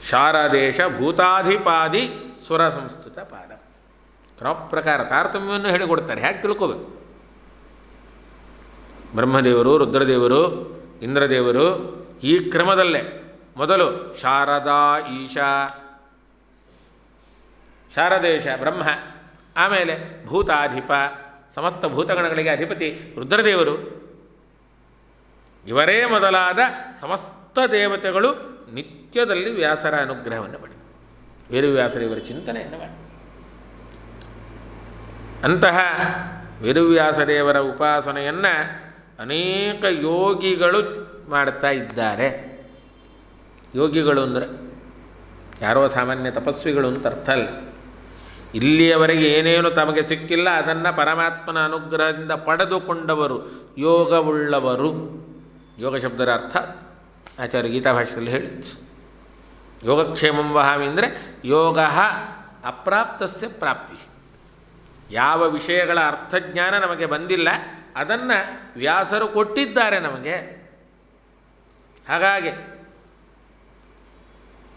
ಶಾರದೇಶ ಭೂತಾಧಿಪಾದಿ ಸುರ ಸಂಸ್ಥಿತ ಪಾದ ಕ್ರಮ ಪ್ರಕಾರ ತಾರತಮ್ಯವನ್ನು ಹೇಳಿಕೊಡ್ತಾರೆ. ಹೇಗೆ ತಿಳ್ಕೋಬೇಕು? ಬ್ರಹ್ಮದೇವರು, ರುದ್ರದೇವರು, ಇಂದ್ರದೇವರು ಈ ಕ್ರಮದಲ್ಲೇ ಮೊದಲು ಶಾರದಾ ಈಶಾ, ಶಾರದೇಶ ಬ್ರಹ್ಮ, ಆಮೇಲೆ ಭೂತಾಧಿಪ ಸಮಸ್ತ ಭೂತಗಣಗಳಿಗೆ ಅಧಿಪತಿ ರುದ್ರದೇವರು. ಇವರೇ ಮೊದಲಾದ ಸಮಸ್ತ ದೇವತೆಗಳು ನಿತ್ಯದಲ್ಲಿ ವ್ಯಾಸರ ಅನುಗ್ರಹವನ್ನು ಪಡೆದು ವೇದವ್ಯಾಸರಿವರ ಚಿಂತನೆಯನ್ನು ಮಾಡಿ ಅಂತಹ ವೇದವ್ಯಾಸದೇವರ ಉಪಾಸನೆಯನ್ನು ಅನೇಕ ಯೋಗಿಗಳು ಮಾಡ್ತಾ ಇದ್ದಾರೆ. ಯೋಗಿಗಳು ಅಂದರೆ ಯಾರೋ ಸಾಮಾನ್ಯ ತಪಸ್ವಿಗಳು ಅಂತ ಅರ್ಥ ಅಲ್ಲ. ಇಲ್ಲಿಯವರೆಗೆ ಏನೇನು ತಮಗೆ ಸಿಕ್ಕಿಲ್ಲ ಅದನ್ನು ಪರಮಾತ್ಮನ ಅನುಗ್ರಹದಿಂದ ಪಡೆದುಕೊಂಡವರು ಯೋಗವುಳ್ಳವರು. ಯೋಗ ಶಬ್ದದ ಅರ್ಥ ಆಚಾರ್ಯ ಗೀತಾ ಭಾಷೆಯಲ್ಲಿ ಹೇಳಿದ್ದು. ಯೋಗಕ್ಷೇಮಂ ವಹಾಮಿ ಅಂದರೆ ಯೋಗ ಅಪ್ರಾಪ್ತಸ್ಯ ಪ್ರಾಪ್ತಿ. ಯಾವ ವಿಷಯಗಳ ಅರ್ಥಜ್ಞಾನ ನಮಗೆ ಬಂದಿಲ್ಲ ಅದನ್ನು ವ್ಯಾಸರು ಕೊಟ್ಟಿದ್ದಾರೆ ನಮಗೆ. ಹಾಗಾಗಿ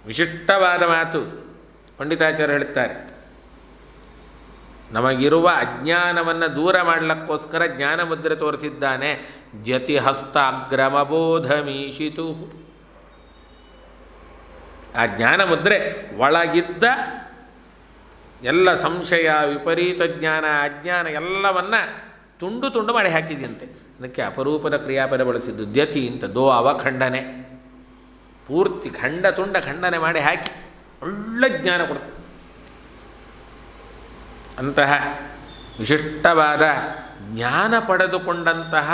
ವಿಶಿಷ್ಟವಾದ ಮಾತು ಪಂಡಿತಾಚಾರ್ಯ ಹೇಳುತ್ತಾರೆ, ನಮಗಿರುವ ಅಜ್ಞಾನವನ್ನು ದೂರ ಮಾಡಲಿಕ್ಕೋಸ್ಕರ ಜ್ಞಾನ ಮುದ್ರೆ ತೋರಿಸಿದ್ದಾನೆ. ಜ್ಯತಿಹಸ್ತಾಗ್ರಮಬೋಧಮೀಶಿತು. ಆ ಜ್ಞಾನ ಮುದ್ರೆ ಒಳಗಿದ್ದ ಎಲ್ಲ ಸಂಶಯ, ವಿಪರೀತ ಜ್ಞಾನ, ಅಜ್ಞಾನ ಎಲ್ಲವನ್ನು ತುಂಡು ತುಂಡು ಮಾಡಿ ಹಾಕಿದೆಯಂತೆ. ಅದಕ್ಕೆ ಅಪರೂಪದ ಕ್ರಿಯಾಪದ ಬಳಸಿದ್ದು ದ್ಯತಿ ಅಂತ. ದೋ ಅವಖಂಡನೆ, ಪೂರ್ತಿ ಖಂಡ ತುಂಡ ಖಂಡನೆ ಮಾಡಿ ಹಾಕಿ ಒಳ್ಳೆ ಜ್ಞಾನ ಕೊಡ್ತಾರೆ. ಅಂತಹ ವಿಶಿಷ್ಟವಾದ ಜ್ಞಾನ ಪಡೆದುಕೊಂಡಂತಹ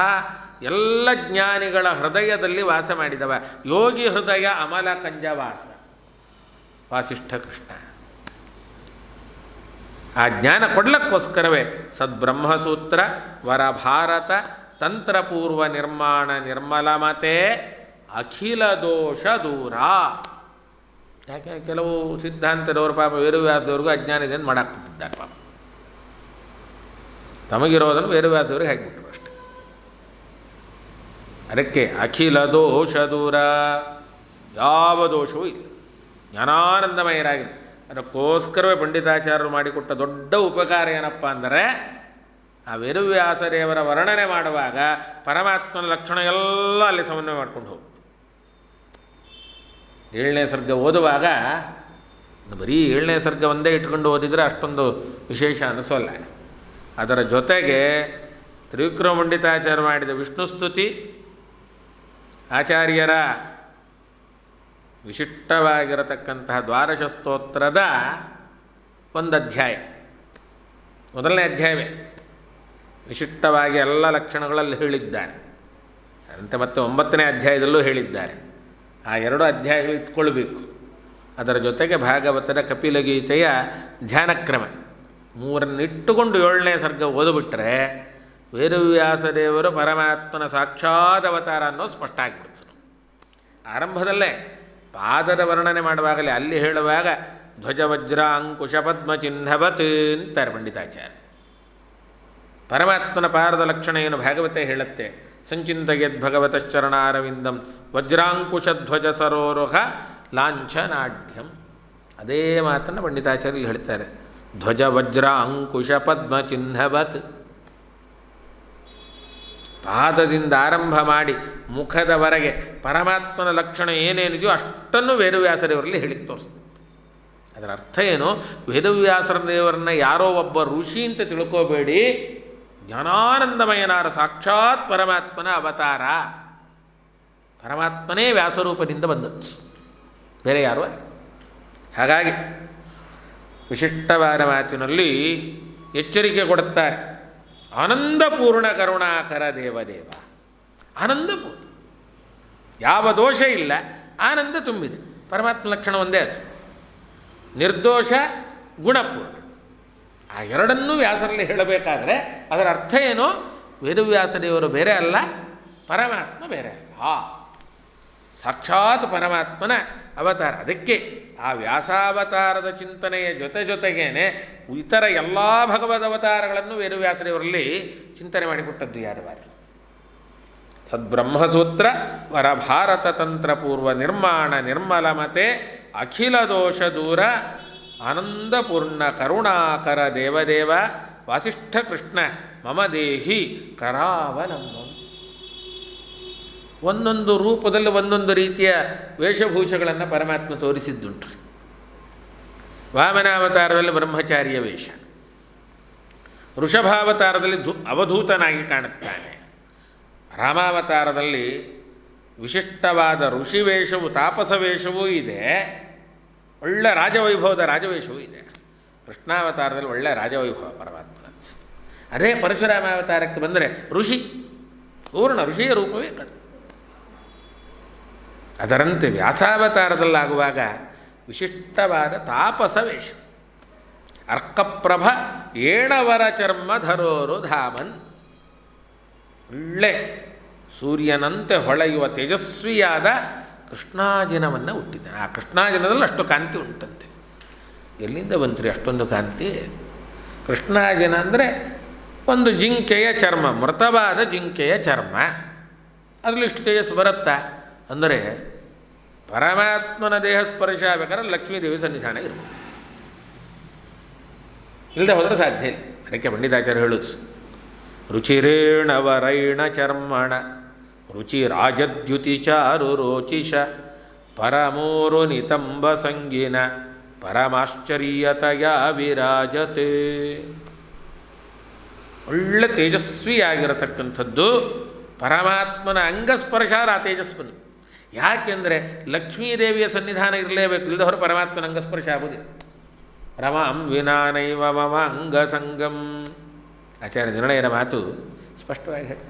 ಎಲ್ಲ ಜ್ಞಾನಿಗಳ ಹೃದಯದಲ್ಲಿ ವಾಸ ಮಾಡಿದವ. ಯೋಗಿ ಹೃದಯ ಅಮಲ ಕಂಜವಾಸ ವಾಸಿಷ್ಠ ಕೃಷ್ಣ. ಆ ಜ್ಞಾನ ಕೊಡ್ಲಕ್ಕೋಸ್ಕರವೇ ಸದ್ಬ್ರಹ್ಮಸೂತ್ರ ವರಭಾರತ ತಂತ್ರಪೂರ್ವ ನಿರ್ಮಾಣ ನಿರ್ಮಲಮತೆ ಅಖಿಲ ದೋಷ ದೂರ. ಯಾಕೆ ಕೆಲವು ಸಿದ್ಧಾಂತದವರು ಪಾಪ ವೇದವ್ಯಾಸದವ್ರಿಗೂ ಅಜ್ಞಾನ ಇದೆ ಅಂತ ಮಾಡಾಕ್ಬಿಟ್ಟಿದ್ದಾರೆ. ಪಾಪ ತಮಗಿರೋದನ್ನು ವೇದವ್ಯಾಸದವ್ರಿಗೆ ಹಾಕಿಬಿಟ್ರು ಅಷ್ಟೆ. ಅದಕ್ಕೆ ಅಖಿಲ ದೋಷ ದೂರ, ಯಾವ ದೋಷವೂ ಇಲ್ಲ, ಜ್ಞಾನಾನಂದಮಯರಾಗಿದೆ. ಅದಕ್ಕೋಸ್ಕರವೇ ಪಂಡಿತಾಚಾರ್ಯರು ಮಾಡಿಕೊಟ್ಟ ದೊಡ್ಡ ಉಪಕಾರ ಏನಪ್ಪ ಅಂದರೆ, ಆ ವೇದವ್ಯಾಸದೇವರ ವರ್ಣನೆ ಮಾಡುವಾಗ ಪರಮಾತ್ಮನ ಲಕ್ಷಣ ಎಲ್ಲ ಅಲ್ಲಿ ಸಮನ್ವಯ ಮಾಡ್ಕೊಂಡು ಹೋಗು. 7ನೇ ಸರ್ಗ ಓದುವಾಗ ಬರೀ 7ನೇ ಸರ್ಗ ಒಂದೇ ಇಟ್ಕೊಂಡು ಓದಿದರೆ ಅಷ್ಟೊಂದು ವಿಶೇಷ ಅನಿಸೋಲ್ಲ. ಅದರ ಜೊತೆಗೆ ತ್ರಿವಿಕ್ರಮ ಪಂಡಿತಾಚಾರ್ಯ ಮಾಡಿದ ವಿಷ್ಣು ಸ್ತುತಿ, ಆಚಾರ್ಯರ ವಿಶಿಷ್ಟವಾಗಿರತಕ್ಕಂತಹ ದ್ವಾದಶ ಸ್ತೋತ್ರದ ಒಂದು ಅಧ್ಯಾಯ, ಮೊದಲನೇ ಅಧ್ಯಾಯವೇ ವಿಶಿಷ್ಟವಾಗಿ ಎಲ್ಲ ಲಕ್ಷಣಗಳಲ್ಲಿ ಹೇಳಿದ್ದಾರೆ. ಅಂತೆ ಮತ್ತೆ 9ನೇ ಅಧ್ಯಾಯದಲ್ಲೂ ಹೇಳಿದ್ದಾರೆ. ಆ 2 ಅಧ್ಯಾಯಗಳು ಇಟ್ಕೊಳ್ಬೇಕು. ಅದರ ಜೊತೆಗೆ ಭಾಗವತದ ಕಪಿಲಗೀತೆಯ ಧ್ಯಾನಕ್ರಮ 3ಅನ್ನಿಟ್ಟುಕೊಂಡು 7ನೇ ಸರ್ಗ ಓದಿಬಿಟ್ರೆ ವೇದವ್ಯಾಸದೇವರು ಪರಮಾತ್ಮನ ಸಾಕ್ಷಾತ್ ಅವತಾರ ಅನ್ನೋದು ಸ್ಪಷ್ಟ ಆಗಿಬಿಡ್ತು. ಆರಂಭದಲ್ಲೇ ಪಾದದ ವರ್ಣನೆ ಮಾಡುವಾಗಲೇ ಅಲ್ಲಿ ಹೇಳುವಾಗ ಧ್ವಜವಜ್ರ ಅಂಕುಶ ಪದ್ಮಚಿಹ್ನವತ್ ಅಂತಾರೆ ಪಂಡಿತಾಚಾರ್ಯ. ಪರಮಾತ್ಮನ ಪಾದದ ಲಕ್ಷಣ ಏನು ಭಾಗವತ ಹೇಳುತ್ತೆ. ಸಂಚಿಂತಯದ್ಭಗವತಶ್ಚರಣಾರವಿಂದಂ ವಜ್ರಾಂಕುಶಧ್ವಜ ಸರೋರುಹ ಲಾಂಛನಾಢ್ಯಂ. ಅದೇ ಮಾತನ್ನು ಪಂಡಿತಾಚಾರ್ಯರು ಹೇಳ್ತಾರೆ. ಧ್ವಜ ವಜ್ರ ಅಂಕುಶ ಪದ್ಮಚಿಹ್ನವತ್. ಪಾದದಿಂದ ಆರಂಭ ಮಾಡಿ ಮುಖದವರೆಗೆ ಪರಮಾತ್ಮನ ಲಕ್ಷಣ ಏನೇನಿದೆಯೋ ಅಷ್ಟನ್ನು ವೇದವ್ಯಾಸದೇವರಲ್ಲಿ ಹೇಳಿ ತೋರಿಸ್ತಾರೆ. ಅದರ ಅರ್ಥ ಏನು? ವೇದವ್ಯಾಸದೇವರನ್ನ ಯಾರೋ ಒಬ್ಬ ಋಷಿ ಅಂತ ತಿಳ್ಕೋಬೇಡಿ, ಜ್ಞಾನಾನಂದಮಯನಾದ ಸಾಕ್ಷಾತ್ ಪರಮಾತ್ಮನ ಅವತಾರ. ಪರಮಾತ್ಮನೇ ವ್ಯಾಸರೂಪದಿಂದ ಬಂದದ್ದು, ಬೇರೆ ಯಾರು ಅಲ್ಲ. ಹಾಗಾಗಿ ವಿಶಿಷ್ಟವಾದ ಮಾತಿನಲ್ಲಿ ಎಚ್ಚರಿಕೆ ಕೊಡುತ್ತಾರೆ. ಆನಂದಪೂರ್ಣ ಕರುಣಾಕರ ದೇವದೇವ. ಆನಂದಪೂರ್ಣ, ಯಾವ ದೋಷ ಇಲ್ಲ, ಆನಂದ ತುಂಬಿದೆ. ಪರಮಾತ್ಮ ಲಕ್ಷಣ ಒಂದೇ ಅದು. ನಿರ್ದೋಷ ಗುಣಪೂರ್ಣ. ಆ ಎರಡನ್ನೂ ವ್ಯಾಸರಲ್ಲಿ ಹೇಳಬೇಕಾದ್ರೆ ಅದರ ಅರ್ಥ ಏನು? ವೇದವ್ಯಾಸದೇವರು ಬೇರೆ ಅಲ್ಲ, ಪರಮಾತ್ಮ ಬೇರೆ ಅಲ್ಲ, ಸಾಕ್ಷಾತ್ ಪರಮಾತ್ಮನ ಅವತಾರ. ಅದಕ್ಕೆ ಆ ವ್ಯಾಸಾವತಾರದ ಚಿಂತನೆಯ ಜೊತೆಗೇನೆ ಇತರ ಎಲ್ಲ ಭಗವದ್ ಅವತಾರಗಳನ್ನು ವೇದವ್ಯಾಸದೇವರಲ್ಲಿ ಚಿಂತನೆ ಮಾಡಿಕೊಟ್ಟದ್ದು ಯಾರು? ಸದ್ಬ್ರಹ್ಮಸೂತ್ರ ವರಭಾರತ ತಂತ್ರಪೂರ್ವ ನಿರ್ಮಾಣ ನಿರ್ಮಲಮತೆ ಅಖಿಲ ದೋಷ ದೂರ ಆನಂದಪೂರ್ಣ ಕರುಣಾಕರ ದೇವದೇವ ವಾಸಿಷ್ಠ ಕೃಷ್ಣ ಮಮ ದೇಹಿ ಕರಾವಲಂಬಂ. ಒಂದೊಂದು ರೂಪದಲ್ಲಿ ಒಂದೊಂದು ರೀತಿಯ ವೇಷಭೂಷಗಳನ್ನು ಪರಮಾತ್ಮ ತೋರಿಸಿದ್ದುಂಟು. ವಾಮನಾವತಾರದಲ್ಲಿ ಬ್ರಹ್ಮಚಾರಿಯ ವೇಷ, ವೃಷಭಾವತಾರದಲ್ಲಿ ಅವಧೂತನಾಗಿ ಕಾಣುತ್ತಾನೆ, ರಾಮಾವತಾರದಲ್ಲಿ ವಿಶಿಷ್ಟವಾದ ಋಷಿವೇಷವು ತಾಪಸ ವೇಷವೂ ಇದೆ, ಒಳ್ಳೆ ರಾಜವೈಭವದ ರಾಜವೇಷವೂ ಇದೆ. ಕೃಷ್ಣಾವತಾರದಲ್ಲಿ ಒಳ್ಳೆ ರಾಜವೈಭವ ಪರಮಾತ್ಮ. ಅದೇ ಪರಶುರಾಮಾವತಾರಕ್ಕೆ ಬಂದರೆ ಋಷಿ, ಪೂರ್ಣ ಋಷಿಯ ರೂಪವೇ ಕಾಣುತ್ತೆ. ಅದರಂತೆ ವ್ಯಾಸಾವತಾರದಲ್ಲಾಗುವಾಗ ವಿಶಿಷ್ಟವಾದ ತಾಪಸ ವೇಷ. ಅರ್ಕಪ್ರಭ ಏಣವರ ಚರ್ಮ ಧರೋರು ಧಾಮನ್. ಒಳ್ಳೆ ಸೂರ್ಯನಂತೆ ಹೊಳೆಯುವ ತೇಜಸ್ವಿಯಾದ ಕೃಷ್ಣಾಜಿನವನ್ನು ಹುಟ್ಟಿದ್ದಾನೆ. ಆ ಕೃಷ್ಣಾಜಿನದಲ್ಲಿ ಅಷ್ಟು ಕಾಂತಿ ಉಂಟಂತೆ. ಎಲ್ಲಿಂದ ಬಂತ್ರಿ ಅಷ್ಟೊಂದು ಕಾಂತಿ? ಕೃಷ್ಣಾಜಿನ ಅಂದರೆ ಒಂದು ಜಿಂಕೆಯ ಚರ್ಮ, ಮೃತವಾದ ಜಿಂಕೆಯ ಚರ್ಮ, ಅದರಲ್ಲಿ ಇಷ್ಟು ತೇಜಸ್ಸು ಬರುತ್ತಾ ಅಂದರೆ ಪರಮಾತ್ಮನ ದೇಹ ಸ್ಪರ್ಶ ಆಗಬೇಕಾದ್ರೆ ಲಕ್ಷ್ಮೀದೇವಿ ಸನ್ನಿಧಾನ ಇರಬೇಕು. ಇಲ್ಲದೆ ಹೋದರೆ ಸಾಧ್ಯ ಇಲ್ಲ. ಅದಕ್ಕೆ ಪಂಡಿತಾಚಾರ್ಯ ಹೇಳುದು, ರುಚಿರೇಣವರೈಣ ಚರ್ಮಣ ರುಚಿರಾಜದ್ಯುತಿ ಚಾರು ರೋಚಿಷ ಪರಮೋರು ನಿತಂಬ ಸಂಗಿನ ಪರಮಾಶ್ಚರ್ಯತೆಯ ವಿರಾಜತೆ. ಒಳ್ಳೆ ತೇಜಸ್ವಿಯಾಗಿರತಕ್ಕಂಥದ್ದು ಪರಮಾತ್ಮನ ಅಂಗಸ್ಪರ್ಶ. ಆ ತೇಜಸ್ವನು ಯಾಕೆಂದರೆ ಲಕ್ಷ್ಮೀದೇವಿಯ ಸನ್ನಿಧಾನ ಇರಲೇಬೇಕು, ಇಲ್ಲದೆ ಹೊರ ಪರಮಾತ್ಮನ ಅಂಗಸ್ಪರ್ಶ ಆಗುವುದಿಲ್ಲ. ರಮಾಂ ವಿನಾನೈವ ಮಮ ಅಂಗಸಂಗಂ. ಆಚಾರ್ಯ ನಿರ್ಣಯರ ಮಾತು ಸ್ಪಷ್ಟವಾಗಿ ಹೇಳಿ.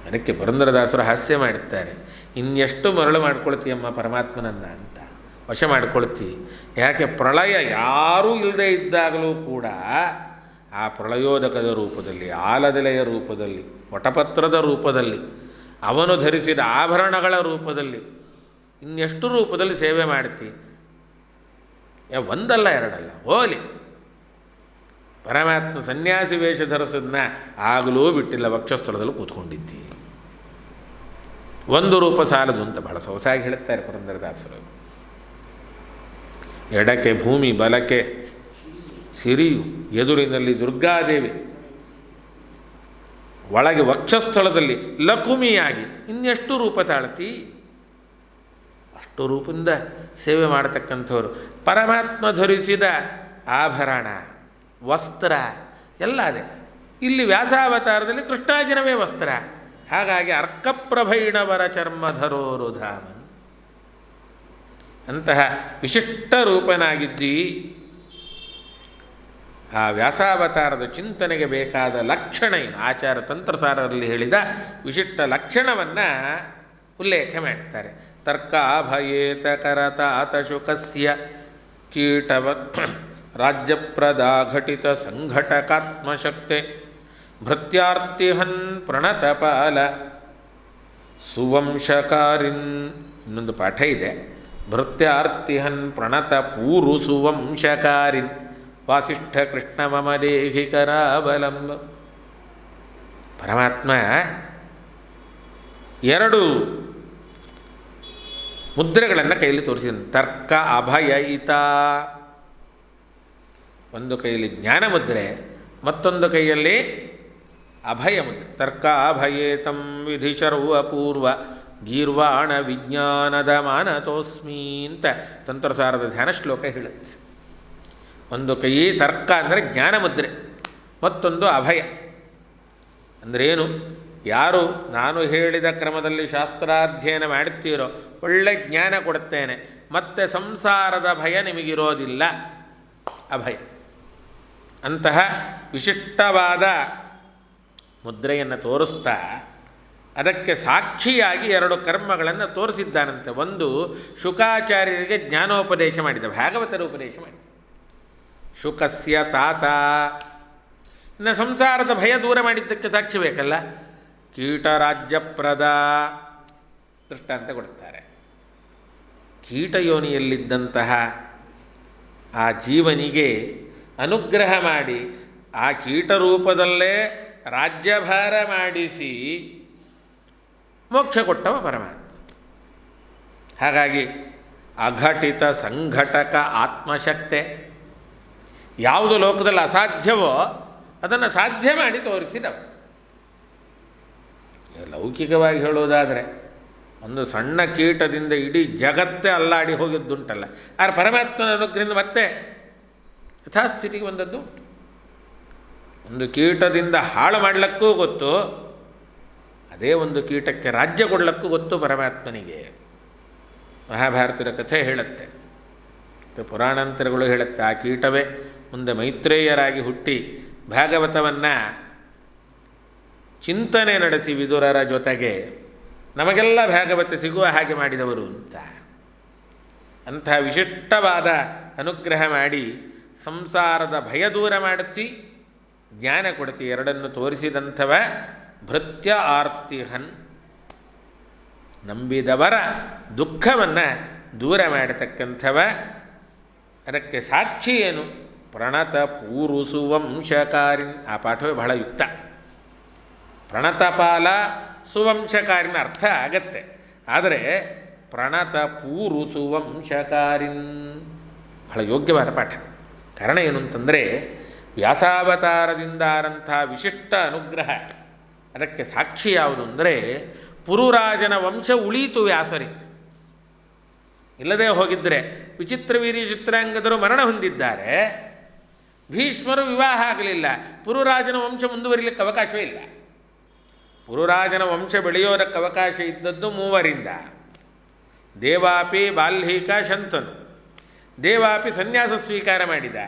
ಅದಕ್ಕೆ ಪುರಂದರದಾಸರು ಹಾಸ್ಯ ಮಾಡುತ್ತಾರೆ, ಇನ್ನೆಷ್ಟು ಮರಳು ಮಾಡ್ಕೊಳ್ತೀಯಮ್ಮ ಪರಮಾತ್ಮನನ್ನು ಅಂತ, ವಶ ಮಾಡ್ಕೊಳ್ತಿ. ಯಾಕೆ ಪ್ರಳಯ ಯಾರೂ ಇಲ್ಲದೆ ಇದ್ದಾಗಲೂ ಕೂಡ ಆ ಪ್ರಳಯೋದಕದ ರೂಪದಲ್ಲಿ, ಆಲದೆಲೆಯ ರೂಪದಲ್ಲಿ, ವಟಪತ್ರದ ರೂಪದಲ್ಲಿ, ಅವನು ಧರಿಸಿದ ಆಭರಣಗಳ ರೂಪದಲ್ಲಿ, ಇನ್ನೆಷ್ಟು ರೂಪದಲ್ಲಿ ಸೇವೆ ಮಾಡ್ತಿ. ಒಂದಲ್ಲ ಎರಡಲ್ಲ, ಹೋಲಿ ಪರಮಾತ್ಮ ಸನ್ಯಾಸಿ ವೇಷ ಧರಿಸೋದನ್ನ ಆಗಲೂ ಬಿಟ್ಟಿಲ್ಲ, ವಕ್ಷಸ್ಥಳದಲ್ಲಿ ಕೂತ್ಕೊಂಡಿದ್ದಿ. ಒಂದು ರೂಪ ಸಾಲದು ಅಂತ ಬಹಳ ಸೊಗಸಾಗಿ ಹೇಳುತ್ತಾರೆ ಪುರಂದರದಾಸರು. ಎಡಕ್ಕೆ ಭೂಮಿ, ಬಲಕ್ಕೆ ಸಿರಿಯು, ಎದುರಿನಲ್ಲಿ ದುರ್ಗಾದೇವಿ, ಒಳಗೆ ವಕ್ಷಸ್ಥಳದಲ್ಲಿ ಲಕುಮಿಯಾಗಿ ಇನ್ನೆಷ್ಟು ರೂಪ ತಾಳ್ತಿ. ಅಷ್ಟು ರೂಪದಿಂದ ಸೇವೆ ಮಾಡತಕ್ಕಂಥವ್ರು. ಪರಮಾತ್ಮ ಧರಿಸಿದ ಆಭರಣ, ವಸ್ತ್ರ ಎಲ್ಲ ಅದೇ. ಇಲ್ಲಿ ವ್ಯಾಸಾವತಾರದಲ್ಲಿ ಕೃಷ್ಣಾಜಿನವೇ ವಸ್ತ್ರ. ಹಾಗಾಗಿ ಅರ್ಕಪ್ರಭೈಣವರ ಚರ್ಮಧರೋರು ಧಾಮನ್. ಅಂತಹ ವಿಶಿಷ್ಟ ರೂಪನಾಗಿದ್ದಿ. ಆ ವ್ಯಾಸಾವತಾರದ ಚಿಂತನೆಗೆ ಬೇಕಾದ ಲಕ್ಷಣ ಏನು? ಆಚಾರ ತಂತ್ರಸಾರರಲ್ಲಿ ಹೇಳಿದ ವಿಶಿಷ್ಟ ಲಕ್ಷಣವನ್ನು ಉಲ್ಲೇಖ ಮಾಡ್ತಾರೆ. ತರ್ಕಾಭಯೇತ ಕರತಾತ ಶುಕಸ್ಯ ಕೀಟವ ರಾಜ್ಯಪ್ರದಾಘಟಿತ ಸಂಘಟಕಾತ್ಮಶಕ್ತೆ ಭೃತ್ಯಾರ್ತಿಹನ್ ಪ್ರಣತಪಾಲ ಸುವಂಶಕಾರಿನ್. ಇನ್ನೊಂದು ಪಾಠ ಇದೆ, ಭೃತ್ಯಾರ್ತಿಹನ್ ಪ್ರಣತ ಪೂರು ಸುವಂಶಕಾರಿನ್ ವಾಸಿಷ್ಠ ಕೃಷ್ಣ ಮಮ ದೇಹಿ ಕರಾವಲಂಬ. ಪರಮಾತ್ಮ ಎರಡು ಮುದ್ರೆಗಳನ್ನು ಕೈಯಲ್ಲಿ ತೋರಿಸಿದ. ತರ್ಕ ಅಭಯ ಇತ, ಒಂದು ಕೈಯಲ್ಲಿ ಜ್ಞಾನ ಮುದ್ರೆ, ಮತ್ತೊಂದು ಕೈಯಲ್ಲಿ ಅಭಯ ಮುದ್ರೆ. ತರ್ಕ ಅಭಯೇತಂ ವಿಧಿ ಸರ್ವಪೂರ್ವ ಗೀರ್ವಾಣ ವಿಜ್ಞಾನದ ಮಾನತೋಸ್ಮಿ ಅಂತ ತಂತ್ರಸಾರದ ಧ್ಯಾನ ಶ್ಲೋಕ ಹೇಳುತ್ತೆ. ಒಂದು ಕೈ ತರ್ಕ ಅಂದರೆ ಜ್ಞಾನ ಮುದ್ರೆ, ಮತ್ತೊಂದು ಅಭಯ. ಅಂದ್ರೇನು? ಯಾರು ನಾನು ಹೇಳಿದ ಕ್ರಮದಲ್ಲಿ ಶಾಸ್ತ್ರಾಧ್ಯಯನ ಮಾಡುತ್ತೀರೋ ಒಳ್ಳೆ ಜ್ಞಾನ ಕೊಡುತ್ತೇನೆ, ಮತ್ತೆ ಸಂಸಾರದ ಭಯ ನಿಮಗಿರೋದಿಲ್ಲ, ಅಭಯ. ಅಂತಹ ವಿಶಿಷ್ಟವಾದ ಮುದ್ರೆಯನ್ನು ತೋರಿಸ್ತಾ ಅದಕ್ಕೆ ಸಾಕ್ಷಿಯಾಗಿ ಎರಡು ಕರ್ಮಗಳನ್ನು ತೋರಿಸಿದ್ದಾನಂತೆ. ಒಂದು ಶುಕಾಚಾರ್ಯರಿಗೆ ಜ್ಞಾನೋಪದೇಶ ಮಾಡಿದ, ಭಾಗವತರ ಉಪದೇಶ ಮಾಡಿದ. ಶುಕಸ್ಯ ತಾತ. ಇನ್ನು ಸಂಸಾರದ ಭಯ ದೂರ ಮಾಡಿದ್ದಕ್ಕೆ ಸಾಕ್ಷಿ ಬೇಕಲ್ಲ, ಕೀಟರಾಜ್ಯಪ್ರದ ದೃಷ್ಟಾಂತ ಕೊಡ್ತಾರೆ. ಕೀಟಯೋನಿಯಲ್ಲಿದ್ದಂತಹ ಆ ಜೀವನಿಗೆ ಅನುಗ್ರಹ ಮಾಡಿ ಆ ಕೀಟರೂಪದಲ್ಲೇ ರಾಜ್ಯಭಾರ ಮಾಡಿಸಿ ಮೋಕ್ಷ ಕೊಟ್ಟವ ಪರಮಾತ್ಮ. ಹಾಗಾಗಿ ಅಘಟಿತ ಸಂಘಟಕ ಆತ್ಮಶಕ್ತೆ. ಯಾವುದು ಲೋಕದಲ್ಲಿ ಅಸಾಧ್ಯವೋ ಅದನ್ನು ಸಾಧ್ಯ ಮಾಡಿ ತೋರಿಸಿದವ. ಲೌಕಿಕವಾಗಿ ಹೇಳೋದಾದರೆ ಒಂದು ಸಣ್ಣ ಕೀಟದಿಂದ ಇಡೀ ಜಗತ್ತೇ ಅಲ್ಲಾಡಿ ಹೋಗಿದ್ದುಂಟಲ್ಲ, ಆದರೆ ಪರಮಾತ್ಮನ ಅನುಗ್ರಹದಿಂದ ಮತ್ತೆ ಯಥಾಸ್ಥಿತಿಗೆ ಬಂದದ್ದು ಉಂಟು. ಒಂದು ಕೀಟದಿಂದ ಹಾಳು ಮಾಡಲಿಕ್ಕೂ ಗೊತ್ತು, ಅದೇ ಒಂದು ಕೀಟಕ್ಕೆ ರಾಜ್ಯ ಕೊಡಲಿಕ್ಕೂ ಗೊತ್ತು ಪರಮಾತ್ಮನಿಗೆ. ಮಹಾಭಾರತದ ಕಥೆ ಹೇಳುತ್ತೆ, ಪುರಾಣಾಂತರಗಳು ಹೇಳುತ್ತೆ. ಆ ಕೀಟವೇ ಮುಂದೆ ಮೈತ್ರೇಯರಾಗಿ ಹುಟ್ಟಿ ಭಾಗವತವನ್ನು ಚಿಂತನೆ ನಡೆಸಿ ವಿದುರರ ಜೊತೆಗೆ ನಮಗೆಲ್ಲ ಭಾಗವತ ಸಿಗುವ ಹಾಗೆ ಮಾಡಿದವರು ಅಂತ. ಅಂಥ ವಿಶಿಷ್ಟವಾದ ಅನುಗ್ರಹ ಮಾಡಿ ಸಂಸಾರದ ಭಯ ದೂರ ಮಾಡುತ್ತಿ, ಜ್ಞಾನ ಕೊಡ್ತಿ, ಎರಡನ್ನು ತೋರಿಸಿದಂಥವ ಭೃತ್ಯ ಆರ್ತಿಹನ್. ನಂಬಿದವರ ದುಃಖವನ್ನು ದೂರ ಮಾಡತಕ್ಕಂಥವ. ಅದಕ್ಕೆ ಸಾಕ್ಷಿ ಏನು? ಪ್ರಣತ ಪೂರು ಸುವಂಶಕಾರಿನ್. ಆ ಪಾಠವೇ ಬಹಳ ಯುಕ್ತ. ಪ್ರಣತಪಾಲ ಸುವಂಶಕಾರಿನ ಅರ್ಥ ಆಗತ್ತೆ, ಆದರೆ ಪ್ರಣತ ಪೂರು ಸುವಂಶಕಾರಿನ್ ಬಹಳ ಯೋಗ್ಯವಾದ ಪಾಠ. ಕಾರಣ ಏನು ಅಂತಂದರೆ ವ್ಯಾಸಾವತಾರದಿಂದ ಆದಂಥ ವಿಶಿಷ್ಟ ಅನುಗ್ರಹ. ಅದಕ್ಕೆ ಸಾಕ್ಷಿ ಯಾವುದು ಅಂದರೆ ಪುರುರಾಜನ ವಂಶ ಉಳೀತು ವ್ಯಾಸರಿತ್ತು. ಇಲ್ಲದೆ ಹೋಗಿದ್ದರೆ ವಿಚಿತ್ರವೀರ್ಯ ಚಿತ್ರಾಂಗದರು ಮರಣ ಹೊಂದಿದ್ದಾರೆ, ಭೀಷ್ಮರು ವಿವಾಹ ಆಗಲಿಲ್ಲ, ಪುರುರಾಜನ ವಂಶ ಮುಂದುವರಿಲಿಕ್ಕೆ ಅವಕಾಶವೇ ಇಲ್ಲ. ಪುರುರಾಜನ ವಂಶ ಬೆಳೆಯೋದಕ್ಕೆ ಅವಕಾಶ ಇದ್ದದ್ದು ಮೂವರಿಂದ, ದೇವಾಪಿ, ಬಾಲ್ಹೀಕ, ಶಂತನು. ದೇವಾಪಿ ಸನ್ಯಾಸ ಸ್ವೀಕಾರ ಮಾಡಿದ.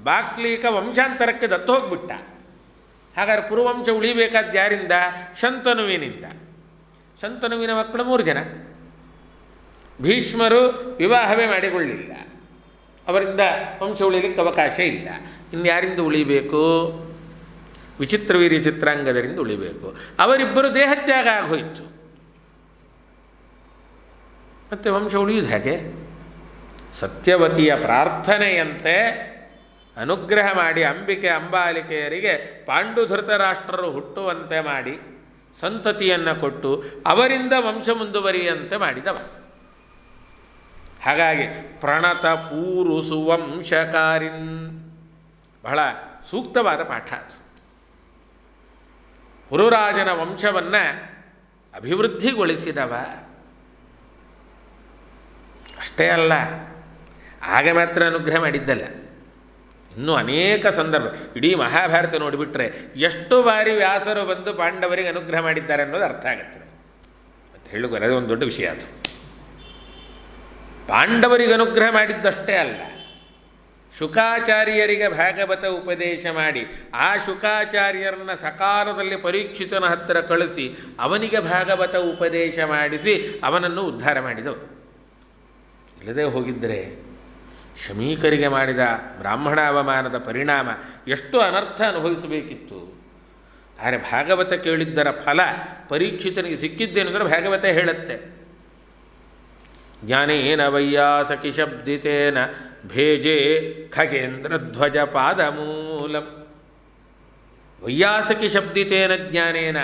ಬಾಕ್ಲೀಕ ವಂಶಾಂತರಕ್ಕೆ ದತ್ತು ಹೋಗ್ಬಿಟ್ಟ. ಹಾಗಾದ್ರೆ ಕುರುವಂಶ ಉಳಿಬೇಕಾದ ಯಾರಿಂದ? ಶಂತನುವಿನಿಂದ. ಶಂತನುವಿನ ಮಕ್ಕಳು 3 ಜನ. ಭೀಷ್ಮರು ವಿವಾಹವೇ ಮಾಡಿಕೊಳ್ಳಿಲ್ಲ, ಅವರಿಂದ ವಂಶ ಉಳಿಲಿಕ್ಕೆ ಅವಕಾಶ ಇಲ್ಲ. ಇನ್ಯಾರಿಂದ ಉಳಿಬೇಕು? ವಿಚಿತ್ರವೀರ್ಯ ಚಿತ್ರಾಂಗದರಿಂದ ಉಳಿಬೇಕು. ಅವರಿಬ್ಬರು ದೇಹತ್ಯಾಗ ಆಗೋಯಿತು, ಮತ್ತು ವಂಶ ಉಳಿಯುವುದು ಹೇಗೆ? ಸತ್ಯವತಿಯ ಪ್ರಾರ್ಥನೆಯಂತೆ ಅನುಗ್ರಹ ಮಾಡಿ ಅಂಬಿಕೆ ಅಂಬಾಲಿಕೆಯರಿಗೆ ಪಾಂಡುಧೃತರಾಷ್ಟ್ರರು ಹುಟ್ಟುವಂತೆ ಮಾಡಿ ಸಂತತಿಯನ್ನು ಕೊಟ್ಟು ಅವರಿಂದ ವಂಶ ಮುಂದುವರಿಯುವಂತೆ ಮಾಡಿದವ. ಹಾಗಾಗಿ ಪ್ರಣತ ಪೂರುಸು ವಂಶಕಾರಿನ್ ಬಹಳ ಸೂಕ್ತವಾದ ಪಾಠ ಅದು. ಪುರುರಾಜನ ವಂಶವನ್ನು ಅಭಿವೃದ್ಧಿಗೊಳಿಸಿದವ. ಅಷ್ಟೇ ಅಲ್ಲ, ಆಗ ಮಾತ್ರ ಅನುಗ್ರಹ ಮಾಡಿದ್ದಲ್ಲ, ಇನ್ನೂ ಅನೇಕ ಸಂದರ್ಭ. ಇಡೀ ಮಹಾಭಾರತ ನೋಡಿಬಿಟ್ರೆ ಎಷ್ಟು ಬಾರಿ ವ್ಯಾಸರು ಬಂದು ಪಾಂಡವರಿಗೆ ಅನುಗ್ರಹ ಮಾಡಿದ್ದಾರೆ ಅನ್ನೋದು ಅರ್ಥ ಆಗುತ್ತೆ. ಮತ್ತು ಹೇಳುವ ಅದು ಒಂದು ದೊಡ್ಡ ವಿಷಯ. ಅದು ಪಾಂಡವರಿಗೆ ಅನುಗ್ರಹ ಮಾಡಿದ್ದಷ್ಟೇ ಅಲ್ಲ, ಶುಕಾಚಾರ್ಯರಿಗೆ ಭಾಗವತ ಉಪದೇಶ ಮಾಡಿ ಆ ಶುಕಾಚಾರ್ಯರನ್ನ ಸಕಾಲದಲ್ಲಿ ಪರೀಕ್ಷಿತನ ಹತ್ತಿರ ಕಳಿಸಿ ಅವನಿಗೆ ಭಾಗವತ ಉಪದೇಶ ಮಾಡಿಸಿ ಅವನನ್ನು ಉದ್ಧಾರ ಮಾಡಿದವರು. ಇಲ್ಲದೆ ಹೋಗಿದ್ದರೆ ಶಮೀಕರಿಗೆ ಮಾಡಿದ ಬ್ರಾಹ್ಮಣ ಅವಮಾನದ ಪರಿಣಾಮ ಎಷ್ಟು ಅನರ್ಥ ಅನುಭವಿಸಬೇಕಿತ್ತು. ಆದರೆ ಭಾಗವತ ಕೇಳಿದ್ದರ ಫಲ ಪರೀಕ್ಷಿತನಿಗೆ ಸಿಕ್ಕಿದ್ದೇನೆಂದರೆ ಭಾಗವತ ಹೇಳುತ್ತೆ. ಜ್ಞಾನೇನ ವೈಯಾಸಕಿ ಶಬ್ದಿತೇನ ಭೇಜೆ ಖಗೇಂದ್ರ ಧ್ವಜ ಪಾದಮೂಲಂ. ವೈಯಾಸಕಿ ಶಬ್ದಿತೇನ ಜ್ಞಾನೇನ,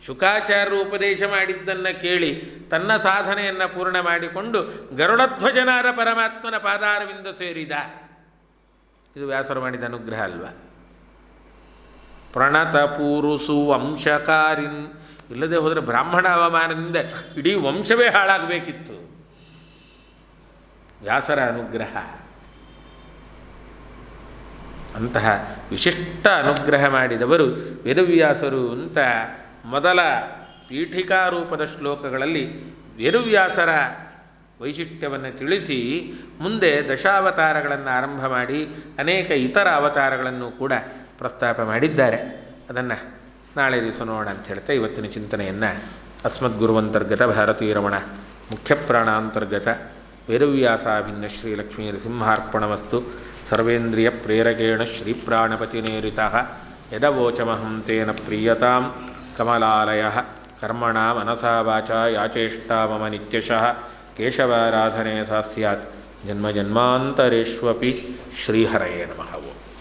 ಶುಕಾಚಾರ್ಯರು ಉಪದೇಶ ಮಾಡಿದ್ದನ್ನು ಕೇಳಿ ತನ್ನ ಸಾಧನೆಯನ್ನು ಪೂರ್ಣ ಮಾಡಿಕೊಂಡು ಗರುಡಧ್ವಜನಾದ ಪರಮಾತ್ಮನ ಪಾದಾರವಿಂದ ಸೇರಿದ. ಇದು ವ್ಯಾಸರು ಮಾಡಿದ ಅನುಗ್ರಹ ಅಲ್ವಾ? ಪ್ರಣತ ಪೂರುಸು ವಂಶಕಾರಿನ್. ಇಲ್ಲದೆ ಹೋದರೆ ಬ್ರಾಹ್ಮಣ ಅವಮಾನದಿಂದ ಇಡೀ ವಂಶವೇ ಹಾಳಾಗಬೇಕಿತ್ತು. ವ್ಯಾಸರ ಅನುಗ್ರಹ ಅಂತಹ ವಿಶಿಷ್ಟ ಅನುಗ್ರಹ ಮಾಡಿದವರು ವೇದವ್ಯಾಸರು ಅಂತ ಮೊದಲ ಪೀಠಿಕಾರೂಪದ ಶ್ಲೋಕಗಳಲ್ಲಿ ವೇದವ್ಯಾಸರ ವೈಶಿಷ್ಟ್ಯವನ್ನು ತಿಳಿಸಿ ಮುಂದೆ ದಶಾವತಾರಗಳನ್ನು ಆರಂಭ ಮಾಡಿ ಅನೇಕ ಇತರ ಅವತಾರಗಳನ್ನು ಕೂಡ ಪ್ರಸ್ತಾಪ ಮಾಡಿದ್ದಾರೆ. ಅದನ್ನು ನಾಳೆ ದಿವಸ ನೋಡೋಣ ಅಂತ ಹೇಳ್ತಾ ಇವತ್ತಿನ ಚಿಂತನೆಯನ್ನು ಅಸ್ಮದ್ಗುರುವಂತರ್ಗತ ಭಾರತೀಯ ರಮಣ ಮುಖ್ಯಪ್ರಾಣಾಂತರ್ಗತ ವೇದವ್ಯಾಸಾಭಿನ್ನ ಶ್ರೀಲಕ್ಷ್ಮೀ ನೃಸಿಂಹಾರ್ಪಣಮಸ್ತು. ಸರ್ವೇಂದ್ರಿಯ ಪ್ರೇರಕೇಣ ಶ್ರೀಪ್ರಾಣಪತಿನೇರಿತಃ ಯದವೋಚಮಹಂ ತೇನ ಪ್ರೀಯತಾಂ ಕಮಲಾಲಯಃ ಕರ್ಮಣಾ ಮನಸಾ ವಾಚಾ ಯಾಚೇಷ್ಟಾ ಮಮ ನಿತ್ಯಶಃ ಕೇಶವಾರಾಧನೆ ಸಾ ಸ್ಯಾತ್ ಜನ್ಮಜನ್ಮಾಂತರೇಷ್ವಪಿ. ಶ್ರೀಹರಯೇ ನಮಃ.